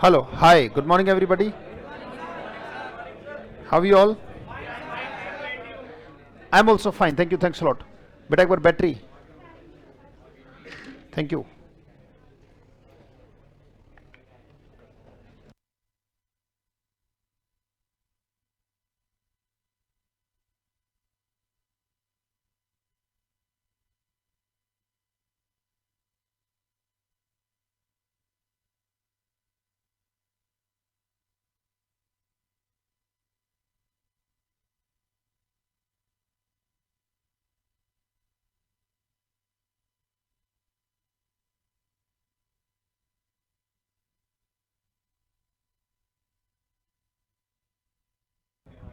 Hello, hi, good morning everybody. How are you all? I'm also fine, thank you, thanks a lot. बेटा एक बार battery, thank you.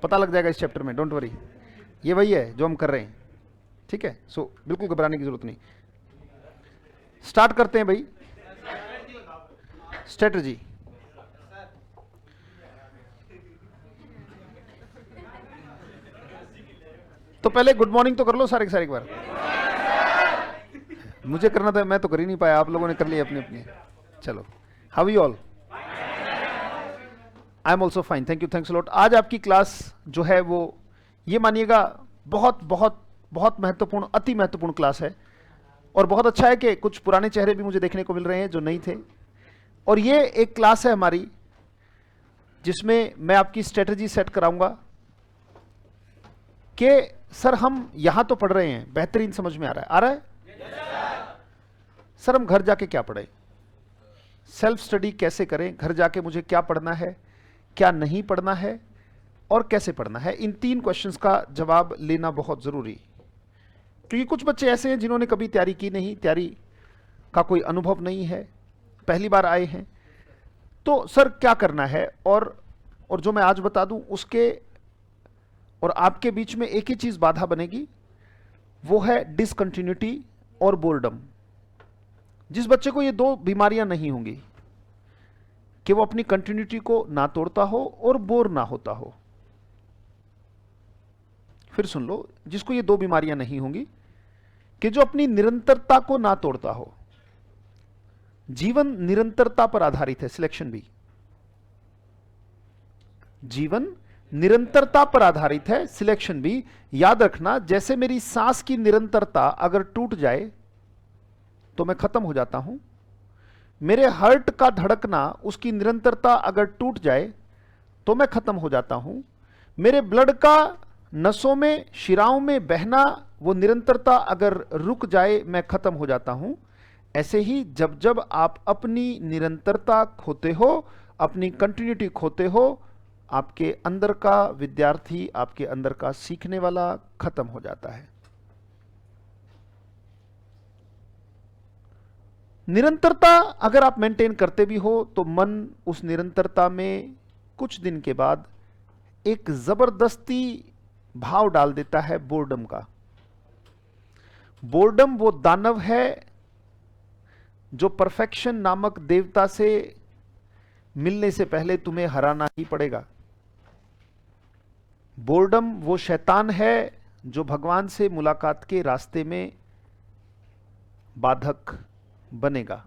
पता लग जाएगा इस chapter में, डोंट वरी. ये वही है जो हम कर रहे हैं, ठीक है. सो बिल्कुल घबराने की जरूरत नहीं. स्टार्ट करते हैं भाई. स्ट्रेटजी. तो पहले गुड मॉर्निंग तो कर लो सारे के सारे एक बार. मुझे करना था, मैं तो कर ही नहीं पाया, आप लोगों ने कर लिया अपने अपने. चलो, how you all? I am also fine, thank you, thanks lot. आज आपकी क्लास जो है वो, ये मानिएगा, बहुत बहुत बहुत महत्वपूर्ण, अति महत्वपूर्ण क्लास है. और बहुत अच्छा है कि कुछ पुराने चेहरे भी मुझे देखने को मिल रहे हैं जो नहीं थे. और ये एक क्लास है हमारी जिसमें मैं आपकी स्ट्रेटजी सेट कराऊंगा कि सर हम यहां तो पढ़ रहे हैं, बेहतरीन समझ में आ रहा है, आ रहा है. सर हम घर जाके क्या पढ़ें, सेल्फ स्टडी कैसे करें, घर जाके मुझे क्या पढ़ना है, क्या नहीं पढ़ना है और कैसे पढ़ना है. इन 3 क्वेश्चंस का जवाब लेना बहुत जरूरी, क्योंकि कुछ बच्चे ऐसे हैं जिन्होंने कभी तैयारी की नहीं, तैयारी का कोई अनुभव नहीं है, पहली बार आए हैं. तो सर क्या करना है, और जो मैं आज बता दूं उसके और आपके बीच में एक ही चीज बाधा बनेगी, वो है डिसकंटिन्यूटी और बोर्डम. जिस बच्चे को ये 2 बीमारियां नहीं होंगी कि वो अपनी कंटिन्यूटी को ना तोड़ता हो और बोर ना होता हो. फिर सुन लो, जिसको ये 2 बीमारियां नहीं होंगी कि जो अपनी निरंतरता को ना तोड़ता हो. जीवन निरंतरता पर आधारित है, सिलेक्शन भी जीवन निरंतरता पर आधारित है, सिलेक्शन भी. याद रखना, जैसे मेरी सांस की निरंतरता अगर टूट जाए तो मैं खत्म हो जाता हूं. मेरे हार्ट का धड़कना, उसकी निरंतरता अगर टूट जाए तो मैं खत्म हो जाता हूं. मेरे ब्लड का नसों में, शिराओं में बहना, वो निरंतरता अगर रुक जाए मैं खत्म हो जाता हूं. ऐसे ही जब जब आप अपनी निरंतरता खोते हो, अपनी कंटिन्यूटी खोते हो, आपके अंदर का विद्यार्थी, आपके अंदर का सीखने वाला खत्म हो जाता है. निरंतरता अगर आप मेंटेन करते भी हो तो मन उस निरंतरता में कुछ दिन के बाद एक जबरदस्ती भाव डाल देता है बोर्डम का. बोर्डम वो दानव है जो परफेक्शन नामक देवता से मिलने से पहले तुम्हें हराना ही पड़ेगा. बोर्डम वो शैतान है जो भगवान से मुलाकात के रास्ते में बाधक बनेगा.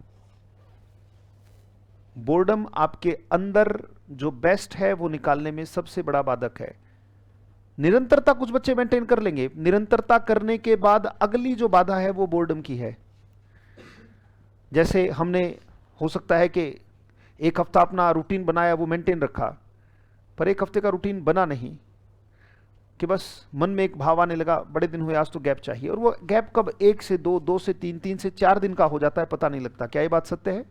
बोर्डम आपके अंदर जो बेस्ट है वो निकालने में सबसे बड़ा बाधक है. निरंतरता कुछ बच्चे मेंटेन कर लेंगे, निरंतरता करने के बाद अगली जो बाधा है वो बोर्डम की है. जैसे हमने, हो सकता है कि एक हफ्ता अपना रूटीन बनाया, वो मेंटेन रखा, पर एक हफ्ते का रूटीन बना नहीं, कि बस मन में एक भाव आने लगा, बड़े दिन हुए आज तो गैप चाहिए, और वो गैप कब 1 से 2, 2 से 3, 3 से 4 दिन का हो जाता है, पता नहीं लगता. क्या ये बात सत्य है?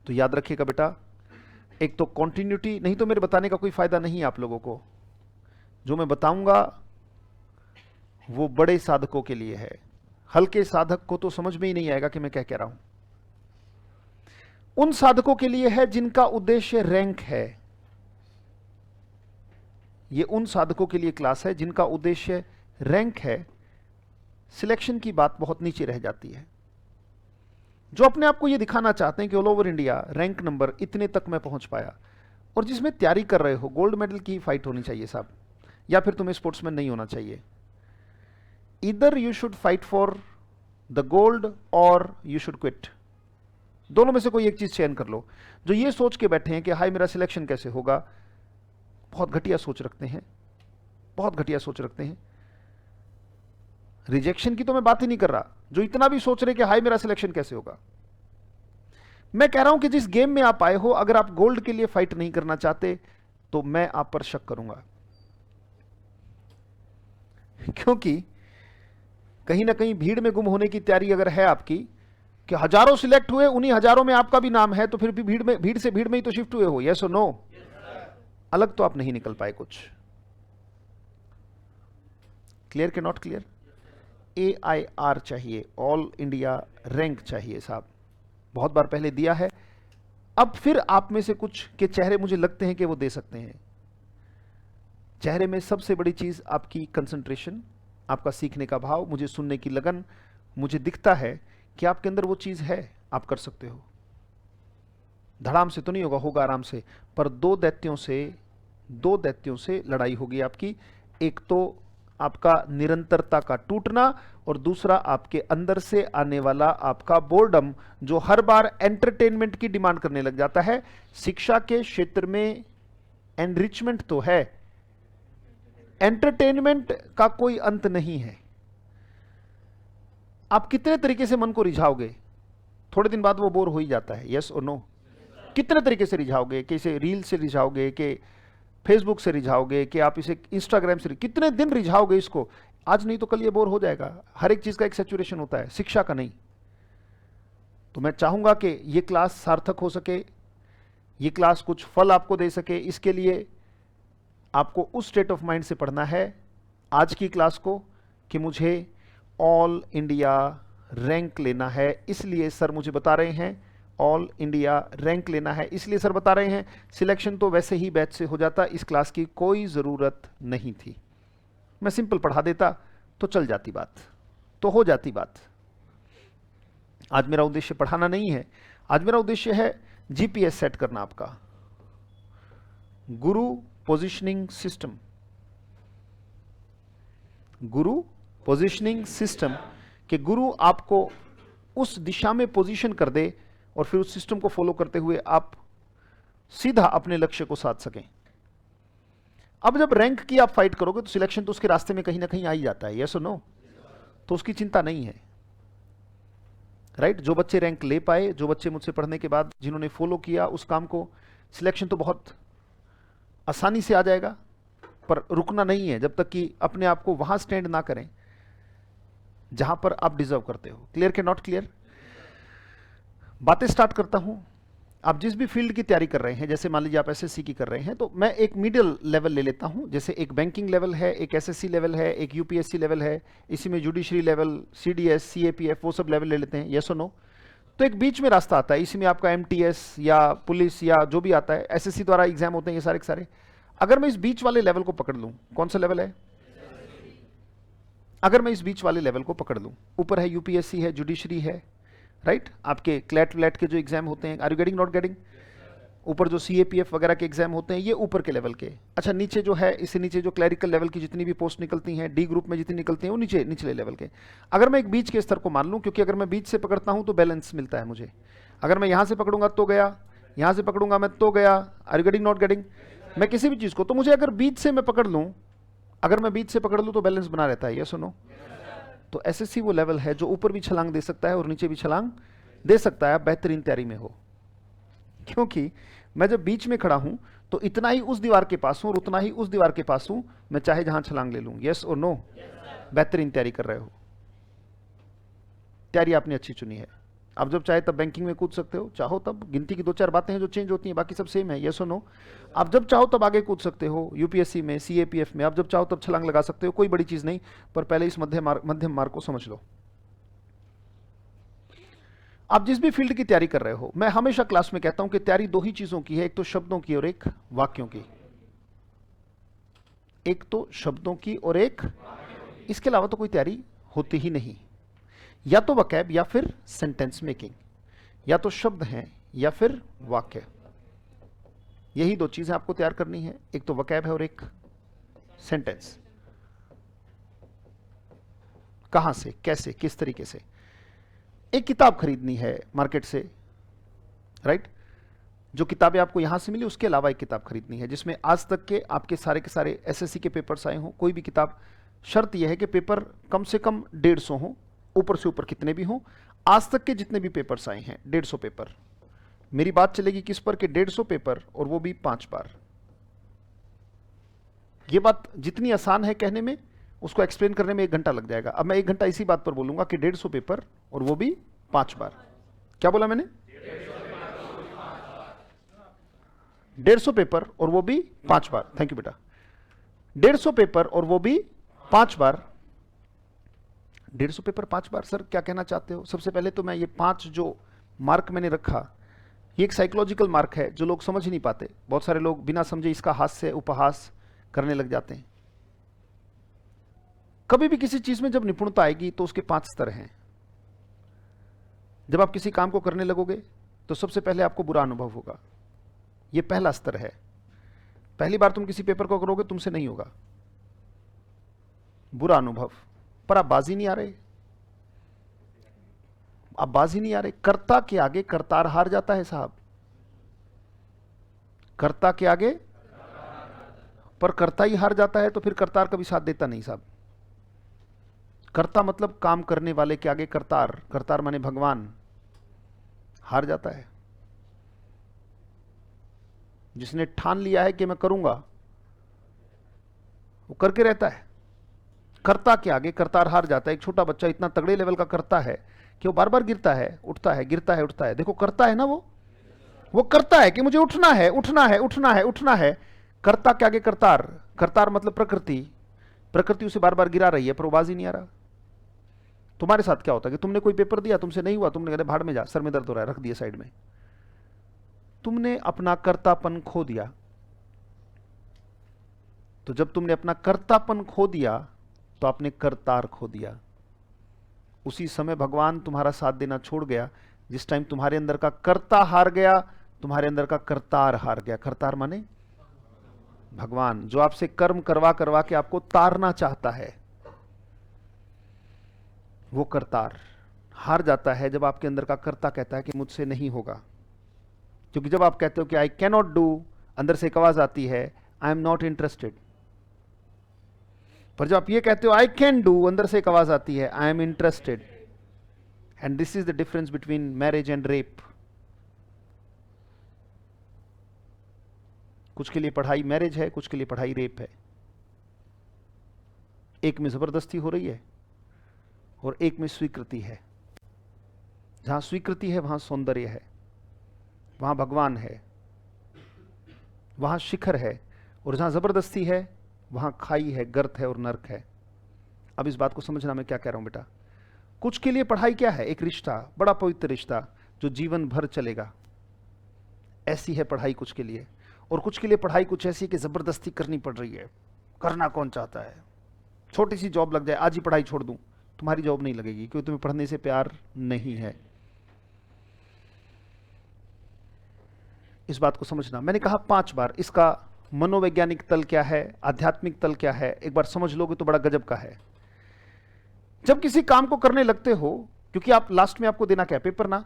तो याद रखिएगा बेटा, एक तो कॉन्टिन्यूटी, नहीं तो मेरे बताने का कोई फायदा नहीं. आप लोगों को जो मैं बताऊंगा वो बड़े साधकों के लिए है, हल्के साधक को तो समझ में ही नहीं आएगा कि मैं क्या कह रहा हूं. उन साधकों के लिए है जिनका उद्देश्य रैंक है. ये उन साधकों के लिए क्लास है जिनका उद्देश्य रैंक है. सिलेक्शन की बात बहुत नीचे रह जाती है. जो अपने आप को ये दिखाना चाहते हैं कि all over India rank number इतने तक मैं पहुंच पाया, और जिसमें तैयारी कर रहे हो, गोल्ड मेडल की फाइट होनी चाहिए साहब, या फिर तुम्हें स्पोर्ट्समैन नहीं होना चाहिए. इधर you should fight for the gold और यू शुड क्विट. दोनों में से कोई एक चीज चयन कर लो। जो ये सोच के बैठे हैं कि हाय मेरा सिलेक्शन कैसे होगा, बहुत घटिया सोच रखते हैं, बहुत घटिया सोच रखते हैं। रिजेक्शन की तो मैं बात ही नहीं कर रहा, जो इतना भी सोच रहे कि हाय मेरा सिलेक्शन कैसे होगा। मैं कह रहा हूं कि जिस गेम में आप आए हो, अगर आप गोल्ड के लिए फाइट नहीं करना चाहते तो मैं आप पर शक करूंगा, क्योंकि कहीं ना कहीं भीड़ में गुम होने की तैयारी अगर है आपकी कि हजारों सिलेक्ट हुए, उन्हीं हजारों में आपका भी नाम है, तो फिर भी भीड़ से भीड़ में ही तो शिफ्ट हुए हो। यस और नो? अलग तो आप नहीं निकल पाए कुछ। क्लियर के नॉट क्लियर? AIR चाहिए, ऑल इंडिया रैंक चाहिए साहब, बहुत बार पहले दिया है। अब फिर आप में से कुछ के चेहरे मुझे लगते हैं कि वो दे सकते हैं। चेहरे में सबसे बड़ी चीज आपकी कंसंट्रेशन, आपका सीखने का भाव, मुझे सुनने की लगन। मुझे दिखता है कि आपके अंदर वो चीज है, आप कर सकते हो। धड़ाम से तो नहीं होगा, होगा आराम से, पर दो दैत्यों से लड़ाई होगी आपकी। एक तो आपका निरंतरता का टूटना, और दूसरा आपके अंदर से आने वाला आपका बोर्डम, जो हर बार एंटरटेनमेंट की डिमांड करने लग जाता है। शिक्षा के क्षेत्र में एनरिचमेंट तो है, एंटरटेनमेंट का कोई अंत नहीं है। आप कितने तरीके से मन को रिझाओगे, थोड़े दिन बाद वो बोर हो ही जाता है। यस और नो? कितने तरीके से रिझाओगे, कि इसे रील से रिझाओगे, कि फेसबुक से रिझाओगे, कि आप इसे इंस्टाग्राम से, कितने दिन रिझाओगे इसको? आज नहीं तो कल ये बोर हो जाएगा। हर एक चीज का एक सैचुरेशन होता है, शिक्षा का नहीं। तो मैं चाहूंगा कि ये क्लास सार्थक हो सके, ये क्लास कुछ फल आपको दे सके। इसके लिए आपको उस स्टेट ऑफ माइंड से पढ़ना है आज की क्लास को कि मुझे ऑल इंडिया रैंक लेना है। इसलिए सर मुझे बता रहे हैं ऑल इंडिया रैंक लेना है, इसलिए सर बता रहे हैं। सिलेक्शन तो वैसे ही बैच से हो जाता, इस क्लास की कोई ज़रूरत नहीं थी। मैं सिंपल पढ़ा देता तो चल जाती बात, तो हो जाती बात। आज मेरा उद्देश्य पढ़ाना नहीं है, आज मेरा उद्देश्य है जीपीएस सेट करना आपका, गुरु पोजिशनिंग सिस्टम। गुरु पोजिशनिंग सिस्टम कि गुरु आपको उस दिशा में पोजीशन कर दे और फिर उस सिस्टम को फॉलो करते हुए आप सीधा अपने लक्ष्य को साध सकें। अब जब रैंक की आप फाइट करोगे तो सिलेक्शन तो उसके रास्ते में कहीं ना कहीं आ ही जाता है। यस और नो? तो उसकी चिंता नहीं है, राइट? जो बच्चे रैंक ले पाए, जो बच्चे मुझसे पढ़ने के बाद जिन्होंने फॉलो किया उस काम को, सिलेक्शन तो बहुत आसानी से आ जाएगा। पर रुकना नहीं है जब तक कि अपने आप को वहां स्टैंड ना करें जहां पर आप डिजर्व करते हो। क्लियर के नॉट क्लियर? बातें स्टार्ट करता हूं। आप जिस भी फील्ड की तैयारी कर रहे हैं, जैसे मान लीजिए आप एसएससी की कर रहे हैं, तो मैं एक मिडिल लेवल ले लेता हूं। जैसे एक बैंकिंग लेवल है, एक एसएससी लेवल है, एक यूपीएससी लेवल है, इसी में जुडिशरी लेवल, सीडीएस, सीएपीएफ, वो सब लेवल ले लेते हैं। यस और नो? तो एक बीच में रास्ता आता है, इसमें आपका एमटीएस या पुलिस या जो भी आता है, एसएससी द्वारा एग्जाम होते हैं ये सारे के सारे। अगर मैं इस बीच वाले लेवल को पकड़ लूं, कौन सा लेवल है? अगर मैं इस बीच वाले लेवल को पकड़ लूं, ऊपर है यूपीएससी है, जुडिशरी है, राइट? आपके क्लैट व्लैट के जो एग्जाम होते हैं, are you getting not getting? ऊपर जो सीएपीएफ वगैरह के एग्जाम होते हैं, ये ऊपर के लेवल के। अच्छा, नीचे जो है, इससे नीचे जो क्लैरिकल लेवल की जितनी भी पोस्ट निकलती हैं, डी ग्रुप में जितनी निकलती हैं, वो नीचे निचले लेवल के। अगर मैं एक बीच के स्तर को मान लूं, क्योंकि अगर मैं बीच से पकड़ता हूं तो बैलेंस मिलता है मुझे। अगर मैं यहां से पकड़ूंगा तो गया, यहां से पकड़ूंगा मैं तो गया। Are you getting not getting? मैं किसी भी चीज को, तो मुझे अगर बीच से मैं पकड़ लूं, अगर मैं बीच से पकड़ लूं तो बैलेंस बना रहता है। ये सुनो, तो एसएससी वो लेवल है जो ऊपर भी छलांग दे सकता है और नीचे भी छलांग दे सकता है, बेहतरीन तैयारी में हो। क्योंकि मैं जब बीच में खड़ा हूं तो इतना ही उस दीवार के पास हूं और उतना ही उस दीवार के पास हूं, मैं चाहे जहां छलांग ले लूं। यस और नो? बेहतरीन तैयारी कर रहे हो, तैयारी आपने अच्छी चुनी है। अब जब चाहे तब बैंकिंग में कूद सकते हो, चाहो तब गिनती की दो चार बातें हैं जो चेंज होती हैं, बाकी सब सेम है। यस और नो? आप जब चाहो तब आगे कूद सकते हो, यूपीएससी में, सीएपीएफ में, आप जब चाहो तब छलांग लगा सकते हो, कोई बड़ी चीज नहीं। पर पहले इस मध्यम मार्ग को समझ लो। आप जिस भी फील्ड की तैयारी कर रहे हो, मैं हमेशा क्लास में कहता हूं कि तैयारी दो ही चीजों की है, एक तो शब्दों की और एक वाक्यों की। एक तो शब्दों की और एक, इसके अलावा तो कोई तैयारी होती ही नहीं। या तो वकैब या फिर सेंटेंस मेकिंग, या तो शब्द हैं या फिर वाक्य। यही दो चीजें आपको तैयार करनी है, एक तो वकैब है और एक सेंटेंस। कहां से, कैसे, किस तरीके से? एक किताब खरीदनी है मार्केट से, राइट? जो किताबें आपको यहां से मिली उसके अलावा एक किताब खरीदनी है जिसमें आज तक के आपके सारे एसएससी के पेपर्स आए हों। कोई भी किताब, शर्त यह है कि पेपर कम से कम 150 हो, ऊपर से ऊपर कितने भी हों। आज तक के जितने भी पेपर्स आए हैं 150 पेपर। मेरी बात चलेगी किस पर? कि 150 पेपर, और वो भी 5 बार। ये बात जितनी आसान है कहने में, उसको एक्सप्लेन करने में 1 घंटा लग जाएगा। अब मैं 1 घंटा इसी बात पर बोलूंगा कि 150 पेपर और वो भी 5 बार। क्या बोला मैंने? 150 पेपर और वो भी 5 बार। थैंक यू बेटा। 150 पेपर और वो भी 5 बार। 150 पेपर 5 बार, सर क्या कहना चाहते हो? सबसे पहले तो मैं ये 5 जो मार्क मैंने रखा, ये एक साइकोलॉजिकल मार्क है जो लोग समझ ही नहीं पाते। बहुत सारे लोग बिना समझे इसका हास्य उपहास करने लग जाते हैं। कभी भी किसी चीज में जब निपुणता आएगी तो उसके 5 स्तर हैं। जब आप किसी काम को करने लगोगे तो सबसे पहले आपको बुरा अनुभव होगा, यह पहला स्तर है। पहली बार तुम किसी पेपर को करोगे, तुमसे नहीं होगा, बुरा अनुभव। पर आप बाजी नहीं आ रहे, आप बाजी नहीं आ रहे। कर्ता के आगे करतार हार जाता है साहब, कर्ता के आगे पर कर्ता ही हार जाता है तो फिर करतार कभी साथ देता नहीं साहब। कर्ता मतलब काम करने वाले के आगे करतार, करतार माने भगवान, हार जाता है। जिसने ठान लिया है कि मैं करूंगा, वो करके रहता है। कर्ता के आगे करतार हार जाता है। एक छोटा बच्चा इतना तगड़े लेवल का करता है कि वो बार बार गिरता है, उठता है, गिरता है, उठता है। देखो करता है ना, वो करता है कि मुझे उठना है, उठना है, उठना है, उठना है। कर्ता के आगे करतार, करतार मतलब प्रकृति, प्रकृति उसे बार बार गिरा रही है पर वो बाजी नहीं आ रहा। तुम्हारे साथ क्या होता है कि तुमने कोई पेपर दिया, तुमसे नहीं हुआ, तुमने कहते भाड़ में जा, सर में दर्द हो रहा है, रख दिया साइड में। तुमने अपना कर्तापन खो दिया। तो जब तुमने अपना कर्तापन खो दिया तो आपने करतार खो दिया। उसी समय भगवान तुम्हारा साथ देना छोड़ गया। जिस टाइम तुम्हारे अंदर का कर्ता हार गया, तुम्हारे अंदर का करतार हार गया। करतार माने भगवान, जो आपसे कर्म करवा करवा के आपको तारना चाहता है, वो करतार हार जाता है जब आपके अंदर का कर्ता कहता है कि मुझसे नहीं होगा। क्योंकि जब आप कहते हो कि आई कैन नॉट डू, अंदर से एक आवाज आती है आई एम नॉट इंटरेस्टेड। पर जब आप ये कहते हो आई कैन डू, अंदर से एक आवाज आती है I am interested. And this is the difference between marriage and rape. कुछ के लिए पढ़ाई मैरिज है, कुछ के लिए पढ़ाई रेप है। एक में जबरदस्ती हो रही है और एक में स्वीकृति है। जहां स्वीकृति है वहां सौंदर्य है, वहां भगवान है, वहां शिखर है। और जहां जबरदस्ती है वहां खाई है, गर्त है और नर्क है। अब इस बात को समझना मैं क्या कह रहा हूं बेटा। कुछ के लिए पढ़ाई क्या है? एक रिश्ता, बड़ा पवित्र रिश्ता जो जीवन भर चलेगा, ऐसी है पढ़ाई कुछ के लिए। और कुछ के लिए पढ़ाई कुछ ऐसी कि जबरदस्ती करनी पड़ रही है। करना कौन चाहता है? छोटी सी जॉब लग जाए, आज ही पढ़ाई छोड़ दूं, तुम्हारी जॉब नहीं लगेगी क्योंकि तुम्हें पढ़ने से प्यार नहीं है। इस बात को समझना। मैंने कहा 5 बार। इसका मनोवैज्ञानिक तल क्या है, आध्यात्मिक तल क्या है, एक बार समझ लोगे तो बड़ा गजब का है। जब किसी काम को करने लगते हो, क्योंकि आप लास्ट में आपको देना क्या है? पेपर ना।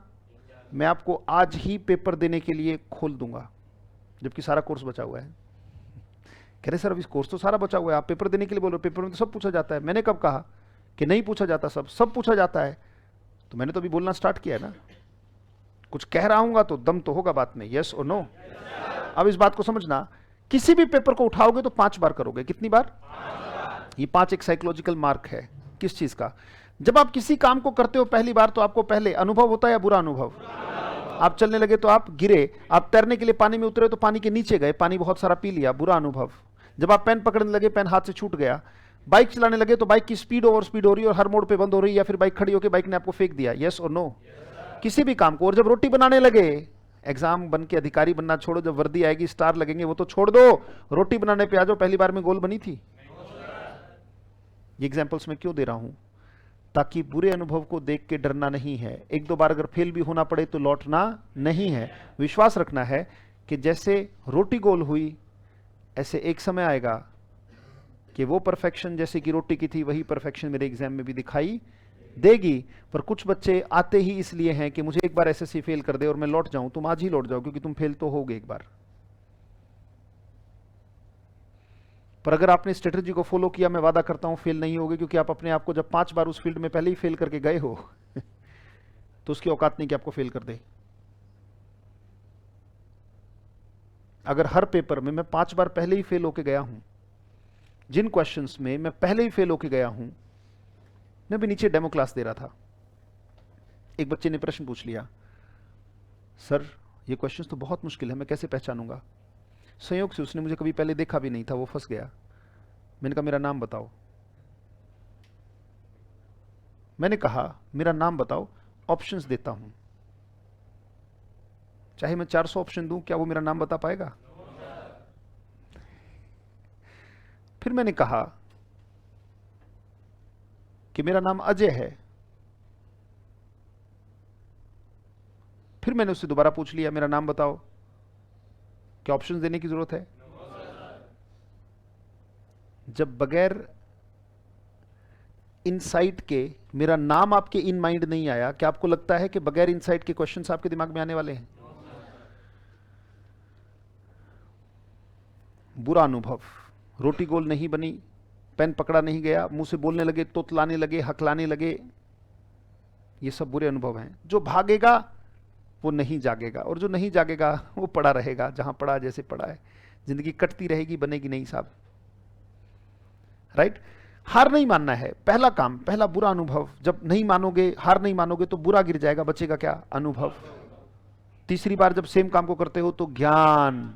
मैं आपको आज ही पेपर देने के लिए खोल दूंगा, जबकि सारा कोर्स बचा हुआ है। कह रहे सर अभी कोर्स तो सारा बचा हुआ है, आप पेपर देने के लिए बोल रहे हो, पेपर में तो सब पूछा जाता है। मैंने कब कहा कि नहीं पूछा जाता? सब पूछा जाता है। तो मैंने तो अभी बोलना स्टार्ट किया है ना। कुछ कह रहा हूंगा तो दम तो होगा बात में, यस और नो। अब इस बात को समझना, किसी भी पेपर को उठाओगे तो 5 बार करोगे। कितनी बार? 5 बार। ये 5 एक साइकोलॉजिकल मार्क है। किस चीज का? जब आप किसी काम को करते हो पहली बार तो आपको पहले अनुभव होता है या बुरा अनुभव? आप चलने लगे तो आप गिरे, आप तैरने के लिए पानी में उतरे तो पानी के नीचे गए, पानी बहुत सारा पी लिया, बुरा अनुभव। जब आप पेन पकड़ने लगे, पेन हाथ से छूट गया। बाइक चलाने लगे तो बाइक की स्पीड ओवर स्पीड हो रही है और हर मोड़ पे बंद हो रही है, या फिर बाइक खड़ी होकर बाइक ने आपको फेंक दिया, यस और नो। किसी भी काम को। और जब रोटी बनाने लगे, एग्जाम बन के अधिकारी बनना छोड़ो, जब वर्दी आएगी स्टार लगेंगे वो तो छोड़ दो, रोटी बनाने पे आ जाओ। पहली बार में गोल बनी थी। ये एग्जांपल्स मैं क्यों दे रहा हूं? ताकि बुरे अनुभव को देख के डरना नहीं है। 1-2 बार अगर फेल भी होना पड़े तो लौटना नहीं है। विश्वास रखना है कि जैसे रोटी गोल हुई, ऐसे एक समय आएगा कि वो परफेक्शन जैसे कि रोटी की थी, वही परफेक्शन मेरे एग्जाम में भी दिखाई देगी, पर कुछ बच्चे आते ही इसलिए हैं कि मुझे एक बार एसएससी फेल कर दे और मैं लौट जाऊं। तुम आज ही लौट जाओ, क्योंकि तुम फेल तो होगे एक बार। पर अगर आपने स्ट्रेटजी को फॉलो किया, मैं वादा करता हूं फेल नहीं होगे, क्योंकि आप अपने आप को जब 5 बार उस फील्ड में पहले ही फेल करके गए हो तो उसकी औकात नहीं कि आपको फेल कर दे। अगर हर पेपर में मैं 5 बार पहले ही फेल होके गया हूं, जिन क्वेश्चंस में मैं पहले ही फेल होके गया हूं, मैं भी नीचे डेमो क्लास दे रहा था, एक बच्चे ने प्रश्न पूछ लिया, सर ये क्वेश्चंस तो बहुत मुश्किल है, मैं कैसे पहचानूंगा। संयोग से उसने मुझे कभी पहले देखा भी नहीं था, वो फंस गया। मैंने कहा मेरा नाम बताओ। मैंने कहा मेरा नाम बताओ, ऑप्शंस देता हूं, चाहे मैं 400 ऑप्शन दूं, क्या वो मेरा नाम बता पाएगा? फिर मैंने कहा कि मेरा नाम अजय है। फिर मैंने उससे दोबारा पूछ लिया, मेरा नाम बताओ, क्या ऑप्शंस देने की जरूरत है? जब बगैर इनसाइट के मेरा नाम आपके इन माइंड नहीं आया, क्या आपको लगता है कि बगैर इनसाइट के क्वेश्चंस आपके दिमाग में आने वाले हैं? बुरा अनुभव, रोटी गोल नहीं बनी, पेन पकड़ा नहीं गया, मुंह से बोलने लगे, तोतलाने लगे, हकलाने लगे, ये सब बुरे अनुभव हैं। जो भागेगा वो नहीं जागेगा, और जो नहीं जागेगा वो पड़ा रहेगा जहां पड़ा, जैसे पड़ा है। जिंदगी कटती रहेगी, बनेगी नहीं साहब। राइट? हार नहीं मानना है, पहला काम, पहला बुरा अनुभव। जब नहीं मानोगे, हार नहीं मानोगे, तो बुरा गिर जाएगा, बचेगा क्या? अनुभव। तीसरी बार जब सेम काम को करते हो तो ज्ञान।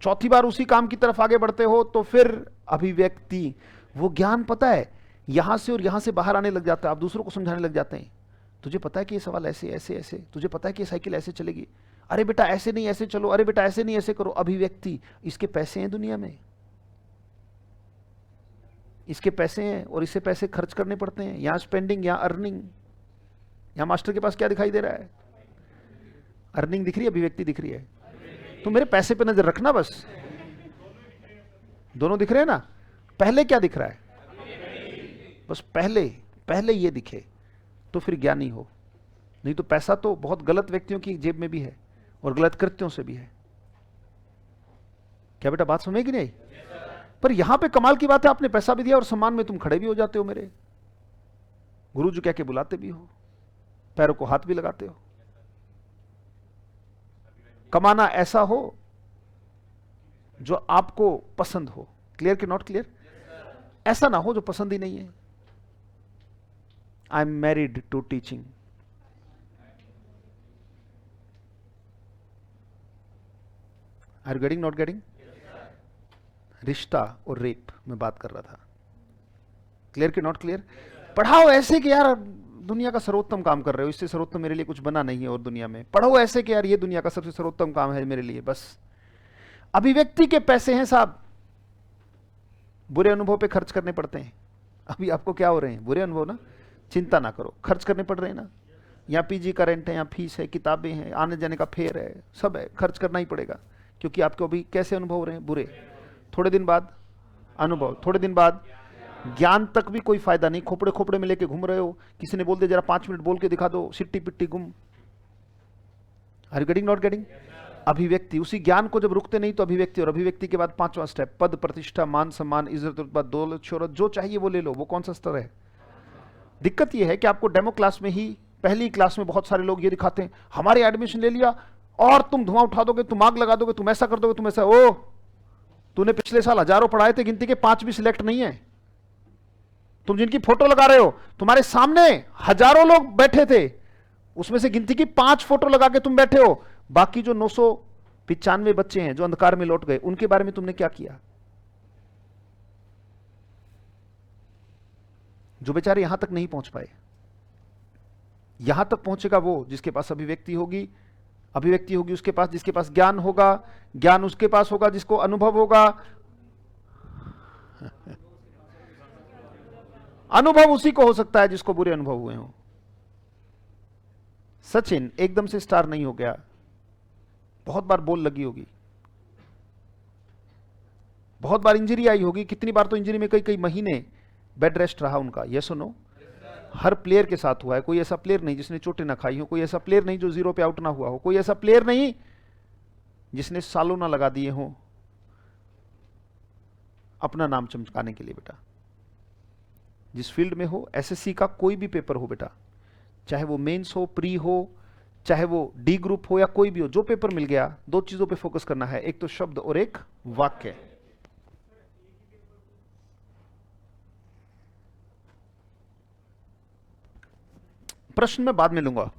चौथी बार उसी काम की तरफ आगे बढ़ते हो तो फिर अभिव्यक्ति। वो ज्ञान पता है यहां से और यहां से बाहर आने लग जाता है, आप दूसरों को समझाने लग जाते हैं। तुझे पता है कि ये सवाल ऐसे ऐसे ऐसे, तुझे पता है कि ये साइकिल ऐसे चलेगी, अरे बेटा ऐसे नहीं ऐसे चलो, अरे बेटा ऐसे नहीं ऐसे करो। अभिव्यक्ति। इसके पैसे हैं दुनिया में, इसके पैसे हैं और इससे पैसे खर्च करने पड़ते हैं। यहां स्पेंडिंग, यहां अर्निंग। यहां मास्टर के पास क्या दिखाई दे रहा है? अर्निंग दिख रही है, अभिव्यक्ति दिख रही है। तो मेरे पैसे पे नजर रखना बस। दोनों दिख रहे हैं ना? पहले क्या दिख रहा है? बस पहले ये दिखे तो फिर ज्ञानी हो। नहीं तो पैसा तो बहुत गलत व्यक्तियों की जेब में भी है और गलत कृत्यों से भी है। क्या बेटा बात समझेगी नहीं? पर यहां पे कमाल की बात है, आपने पैसा भी दिया और सम्मान में तुम खड़े भी हो जाते हो, मेरे गुरु जी कह के बुलाते भी हो, पैरों को हाथ भी लगाते हो। कमाना ऐसा हो जो आपको पसंद हो। क्लियर कि नॉट क्लियर? ऐसा ना हो जो पसंद ही नहीं है। I am married to teaching. Are you getting, not getting? रिश्ता और रेप में बात कर रहा था। क्लियर कि नॉट क्लियर? पढ़ाओ ऐसे कि यार दुनिया का सर्वोत्तम काम कर रहे हो, इससे सर्वोत्तम मेरे लिए कुछ बना नहीं है। और दुनिया में पढ़ो ऐसे कि यार ये दुनिया का सबसे सर्वोत्तम काम है मेरे लिए, बस। अभिव्यक्ति के पैसे हैं साहब, बुरे अनुभव पे खर्च करने पड़ते हैं। अभी आपको क्या हो रहे हैं? बुरे अनुभव ना, चिंता ना करो, खर्च करने पड़ रहे हैं ना। यहाँ पीजी का रेंट है, यहाँ फीस है, किताबें हैं, आने जाने का फेयर है, सब है, खर्च करना ही पड़ेगा। क्योंकि आपको अभी कैसे अनुभव हो रहे हैं? बुरे। थोड़े दिन बाद अनुभव, थोड़े दिन बाद ज्ञान तक भी कोई फायदा नहीं, खोपड़े खोपड़े में लेके घूम रहे हो। किसी ने बोल दिया जरा 5 मिनट बोल के दिखा दो, सिट्टी पिट्टी गुम। Are you getting, not getting? अभिव्यक्ति। उसी ज्ञान को जब रुकते नहीं तो अभिव्यक्ति, और अभिव्यक्ति के बाद 5वां स्टेप, पद प्रतिष्ठा, मान सम्मान, इज्जत रुतबा, दौलत शोहरत, जो चाहिए वो ले लो। वो कौन सा स्तर है? दिक्कत ये है कि आपको डेमो क्लास में ही, पहली क्लास में बहुत सारे लोग ये दिखाते हैं, हमारे एडमिशन ले लिया और तुम धुआं उठा दोगे, तुम आग लगा दोगे, तुम ऐसा कर दोगे, तुम ऐसा। ओ तूने पिछले साल हजारों पढ़ाए थे, गिनती के 5 भी सिलेक्ट नहीं है। तुम जिनकी फोटो लगा रहे हो, तुम्हारे सामने हजारों लोग बैठे थे, उसमें से गिनती की 5 फोटो लगा के तुम बैठे हो। बाकी जो 995 बच्चे हैं जो अंधकार में लौट गए, उनके बारे में तुमने क्या किया? जो बेचारे यहां तक नहीं पहुंच पाए। यहां तक पहुंचेगा वो जिसके पास अभिव्यक्ति होगी, अभिव्यक्ति होगी उसके पास जिसके पास ज्ञान होगा, ज्ञान उसके पास होगा जिसको अनुभव होगा, अनुभव उसी को हो सकता है जिसको बुरे अनुभव हुए हों। सचिन एकदम से स्टार नहीं हो गया, बहुत बार बॉल लगी होगी, बहुत बार इंजरी आई होगी। कितनी बार तो इंजरी में कई कई महीने बेड रेस्ट रहा उनका। यस और नो? हर प्लेयर के साथ हुआ है। कोई ऐसा प्लेयर नहीं जिसने चोटें ना खाई हो, कोई ऐसा प्लेयर नहीं जो 0 पे आउट ना हुआ हो, कोई ऐसा प्लेयर नहीं जिसने सालों ना लगा दिए हो अपना नाम चमकाने के लिए। बेटा जिस फील्ड में हो, एसएससी का कोई भी पेपर हो बेटा, चाहे वो मेंस हो, प्री हो, चाहे वो डी ग्रुप हो या कोई भी हो, जो पेपर मिल गया, दो चीजों पे फोकस करना है, एक तो शब्द और एक वाक्य। प्रश्न मैं बाद में लूंगा,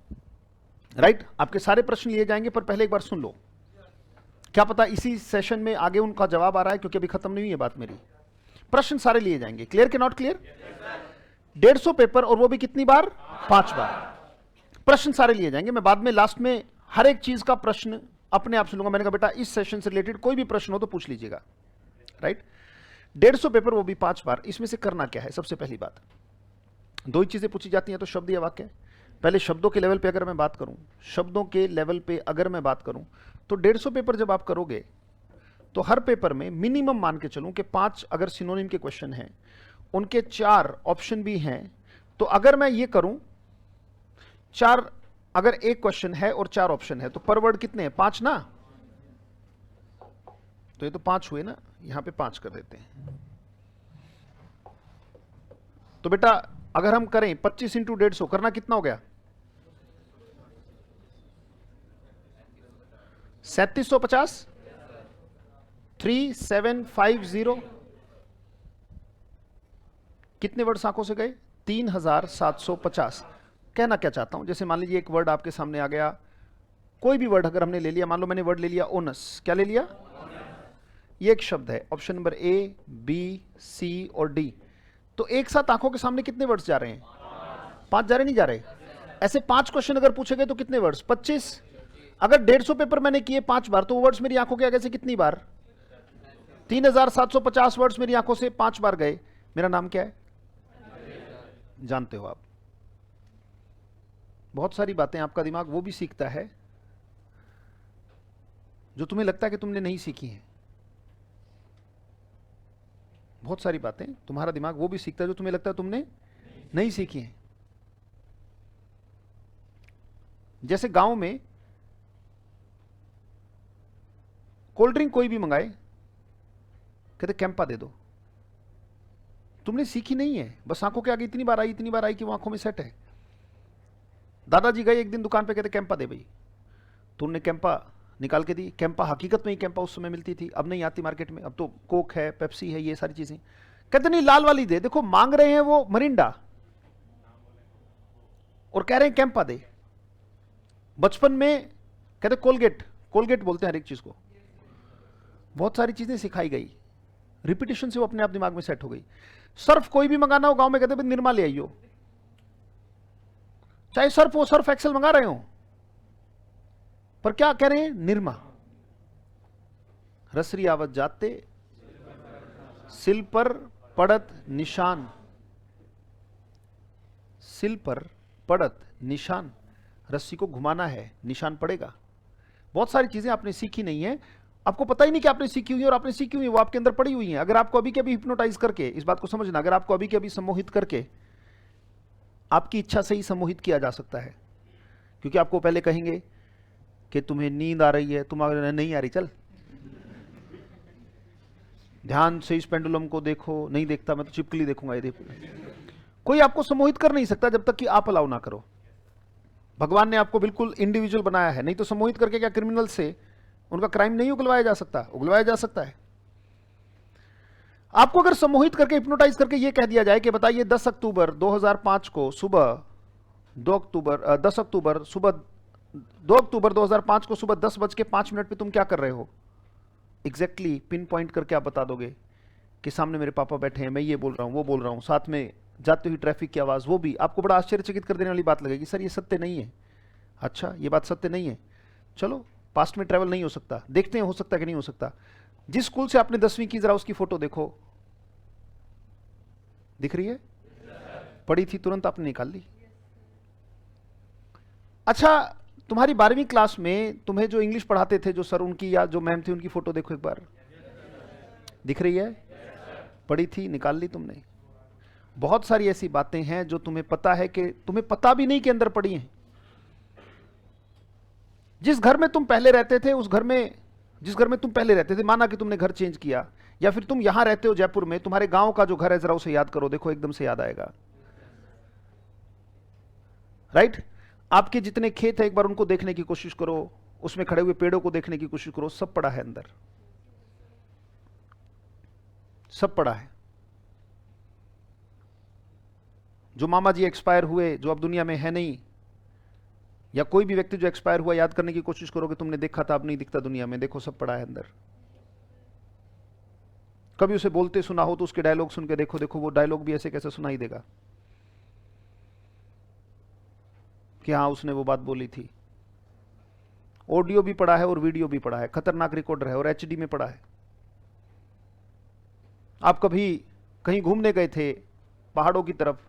राइट? आपके सारे प्रश्न लिए जाएंगे, पर पहले एक बार सुन लो। क्या पता इसी सेशन में आगे उनका जवाब आ रहा है, क्योंकि अभी खत्म नहीं हुई है बात मेरी। प्रश्न सारे लिए जाएंगे। क्लियर के नॉट क्लियर? 150 पेपर, और वो भी कितनी बार? 5 बार। प्रश्न सारे लिए जाएंगे। मैं बाद में लास्ट में हर एक चीज का प्रश्न अपने आप सुनूंगा। मैंने कहा बेटा इस सेशन से रिलेटेड कोई भी प्रश्न हो तो पूछ लीजिएगा, राइट? 150 पेपर, वो भी 5 बार। इसमें से करना क्या है? सबसे पहली बात, दो ही चीजें पूछी जाती हैं, तो शब्द या वाक्य। पहले शब्दों के लेवल पे अगर मैं बात करूं, शब्दों के लेवल पे अगर मैं बात करूं, तो 150 पेपर जब आप करोगे तो हर पेपर में मिनिमम मान के चलूं कि 5 अगर सिनोनिम के क्वेश्चन हैं, उनके 4 ऑप्शन भी हैं। तो अगर मैं ये करूं, 4 अगर एक क्वेश्चन है और 4 ऑप्शन है, तो पर वर्ड कितने हैं? 5 ना? तो ये तो 5 हुए ना, यहां पे 5 कर देते हैं। तो बेटा अगर हम करें 25 इंटू 150, करना कितना हो गया? 3750, 3750। कितने वर्ड्स आंखों से गए? 3750। कहना क्या चाहता हूं, जैसे मान लीजिए एक वर्ड आपके सामने आ गया, कोई भी वर्ड अगर हमने ले लिया, मान लो मैंने वर्ड ले लिया ओनस। क्या ले लिया? ये एक शब्द है, ऑप्शन नंबर ए, बी, सी और डी। तो एक साथ आंखों के सामने कितने वर्ड्स जा रहे हैं? 5 जा रहे, नहीं जा रहे? ऐसे 5 क्वेश्चन अगर पूछे गए तो कितने वर्ड्स? 25। अगर 150 पेपर मैंने किए 5 बार, तो वो वर्ड्स मेरी आंखों के आगे से कितनी बार? 3750 वर्ड्स मेरी आंखों से 5 बार गए। मेरा नाम क्या है? जानते हो आप। बहुत सारी बातें आपका दिमाग वो भी सीखता है जो तुम्हें लगता है कि तुमने नहीं सीखी हैं। बहुत सारी बातें तुम्हारा दिमाग वो भी सीखता है जो तुम्हें लगता है तुमने नहीं सीखी हैं। जैसे गांव में कोल्ड ड्रिंक कोई भी मंगाए, कहते कैंपा दे दो। तुमने सीखी नहीं है, बस आंखों के आगे इतनी बार आई कि वो आंखों में सेट है। दादाजी गए एक दिन दुकान पे, कहते कैंपा दे भाई। तुमने कैंपा निकाल के दी। कैंपा हकीकत में ही कैंपा उस समय मिलती थी, अब नहीं आती मार्केट में, अब तो कोक है, पेप्सी है, ये सारी चीजें। कहते नहीं लाल वाली दे। देखो मांग रहे हैं वो मरिंडा और कह रहे हैं कैंपा दे। बचपन में कहते कोलगेट, कोलगेट बोलते हैं हर एक चीज को। बहुत सारी चीजें सिखाई गई, रिपीटेशन से वो अपने आप दिमाग में सेट हो गई। सर्फ कोई भी मंगाना हो गांव में, कहते भाई निर्मा ले आइयो। चाहे सर्फ हो, सर्फ एक्सेल मंगा रहे हो, पर क्या कह रहे हैं? निर्मा। रसरी आवत जाते, सिल पर पड़त निशान। सिल पर पड़त निशान, रस्सी को घुमाना है, निशान पड़ेगा। बहुत सारी चीजें आपने सीखी नहीं है, आपको पता ही नहीं कि आपने सीखी हुई है, और आपने सीखी हुई है वो आपके अंदर पड़ी हुई है। अगर आपको अभी के अभी हिप्नोटाइज करके, इस बात को समझना, अगर आपको अभी के अभी सम्मोहित करके, आपकी इच्छा से ही सम्मोहित किया जा सकता है। क्योंकि आपको पहले कहेंगे कि तुम्हें नींद आ रही है, तुम्हारे नहीं आ रही, चल ध्यान से इस पेंडुलम को देखो। नहीं देखता, मैं तो चिपकली देखूंगा। ये देखो, कोई आपको सम्मोहित कर नहीं सकता जब तक कि आप अलाउ ना करो। भगवान ने आपको बिल्कुल इंडिविजुअल बनाया है, नहीं तो सम्मोहित करके क्या क्रिमिनल से उनका क्राइम नहीं उगलवाया जा सकता? उगलवाया जा सकता है। आपको अगर सम्मोहित करके, हिप्नोटाइज करके ये कह दिया जाए कि बताइए 10 अक्टूबर 2005 को सुबह 2 अक्टूबर 2005 को सुबह 10:05 पे तुम क्या कर रहे हो? एग्जैक्टली पिन पॉइंट करके आप बता दोगे कि सामने मेरे पापा बैठे हैं, मैं ये बोल रहा हूं, वो बोल रहा हूं, साथ में जाती हुई ट्रैफिक की आवाज। वो भी आपको बड़ा आश्चर्यचकित कर देने वाली बात लगेगी। सर ये सत्य नहीं है। अच्छा ये बात सत्य नहीं है, चलो पास्ट में ट्रैवल नहीं हो सकता, देखते हैं हो सकता है कि नहीं हो सकता। जिस स्कूल से आपने 10वीं की, जरा उसकी फोटो देखो, दिख रही है? पड़ी थी, तुरंत आपने निकाल ली। अच्छा तुम्हारी 12वीं क्लास में तुम्हें जो इंग्लिश पढ़ाते थे जो सर उनकी या जो मैम थी उनकी फोटो देखो एक बार, दिख रही है? पड़ी थी, निकाल ली तुमने। बहुत सारी ऐसी बातें हैं जो तुम्हें पता है कि तुम्हें पता भी नहीं कि अंदर पड़ी हैं। जिस घर में तुम पहले रहते थे, उस घर में, जिस घर में तुम पहले रहते थे, माना कि तुमने घर चेंज किया, या फिर तुम यहां रहते हो जयपुर में, तुम्हारे गांव का जो घर है जरा उसे याद करो, देखो एकदम से याद आएगा। राइट? आपके जितने खेत है एक बार उनको देखने की कोशिश करो, उसमें खड़े हुए पेड़ों को देखने की कोशिश करो, सब पड़ा है अंदर, सब पड़ा है। जो मामा जी एक्सपायर हुए, जो अब दुनिया में है नहीं, या कोई भी व्यक्ति जो एक्सपायर हुआ, याद करने की कोशिश करो कि तुमने देखा था, अब नहीं दिखता दुनिया में, देखो सब पड़ा है अंदर। कभी उसे बोलते सुना हो तो उसके डायलॉग सुन के देखो, देखो वो डायलॉग भी ऐसे कैसे सुनाई देगा कि हाँ उसने वो बात बोली थी। ऑडियो भी पड़ा है और वीडियो भी पड़ा है, खतरनाक रिकॉर्डर है और एचडी में पड़ा है। आप कभी कहीं घूमने गए थे पहाड़ों की तरफ,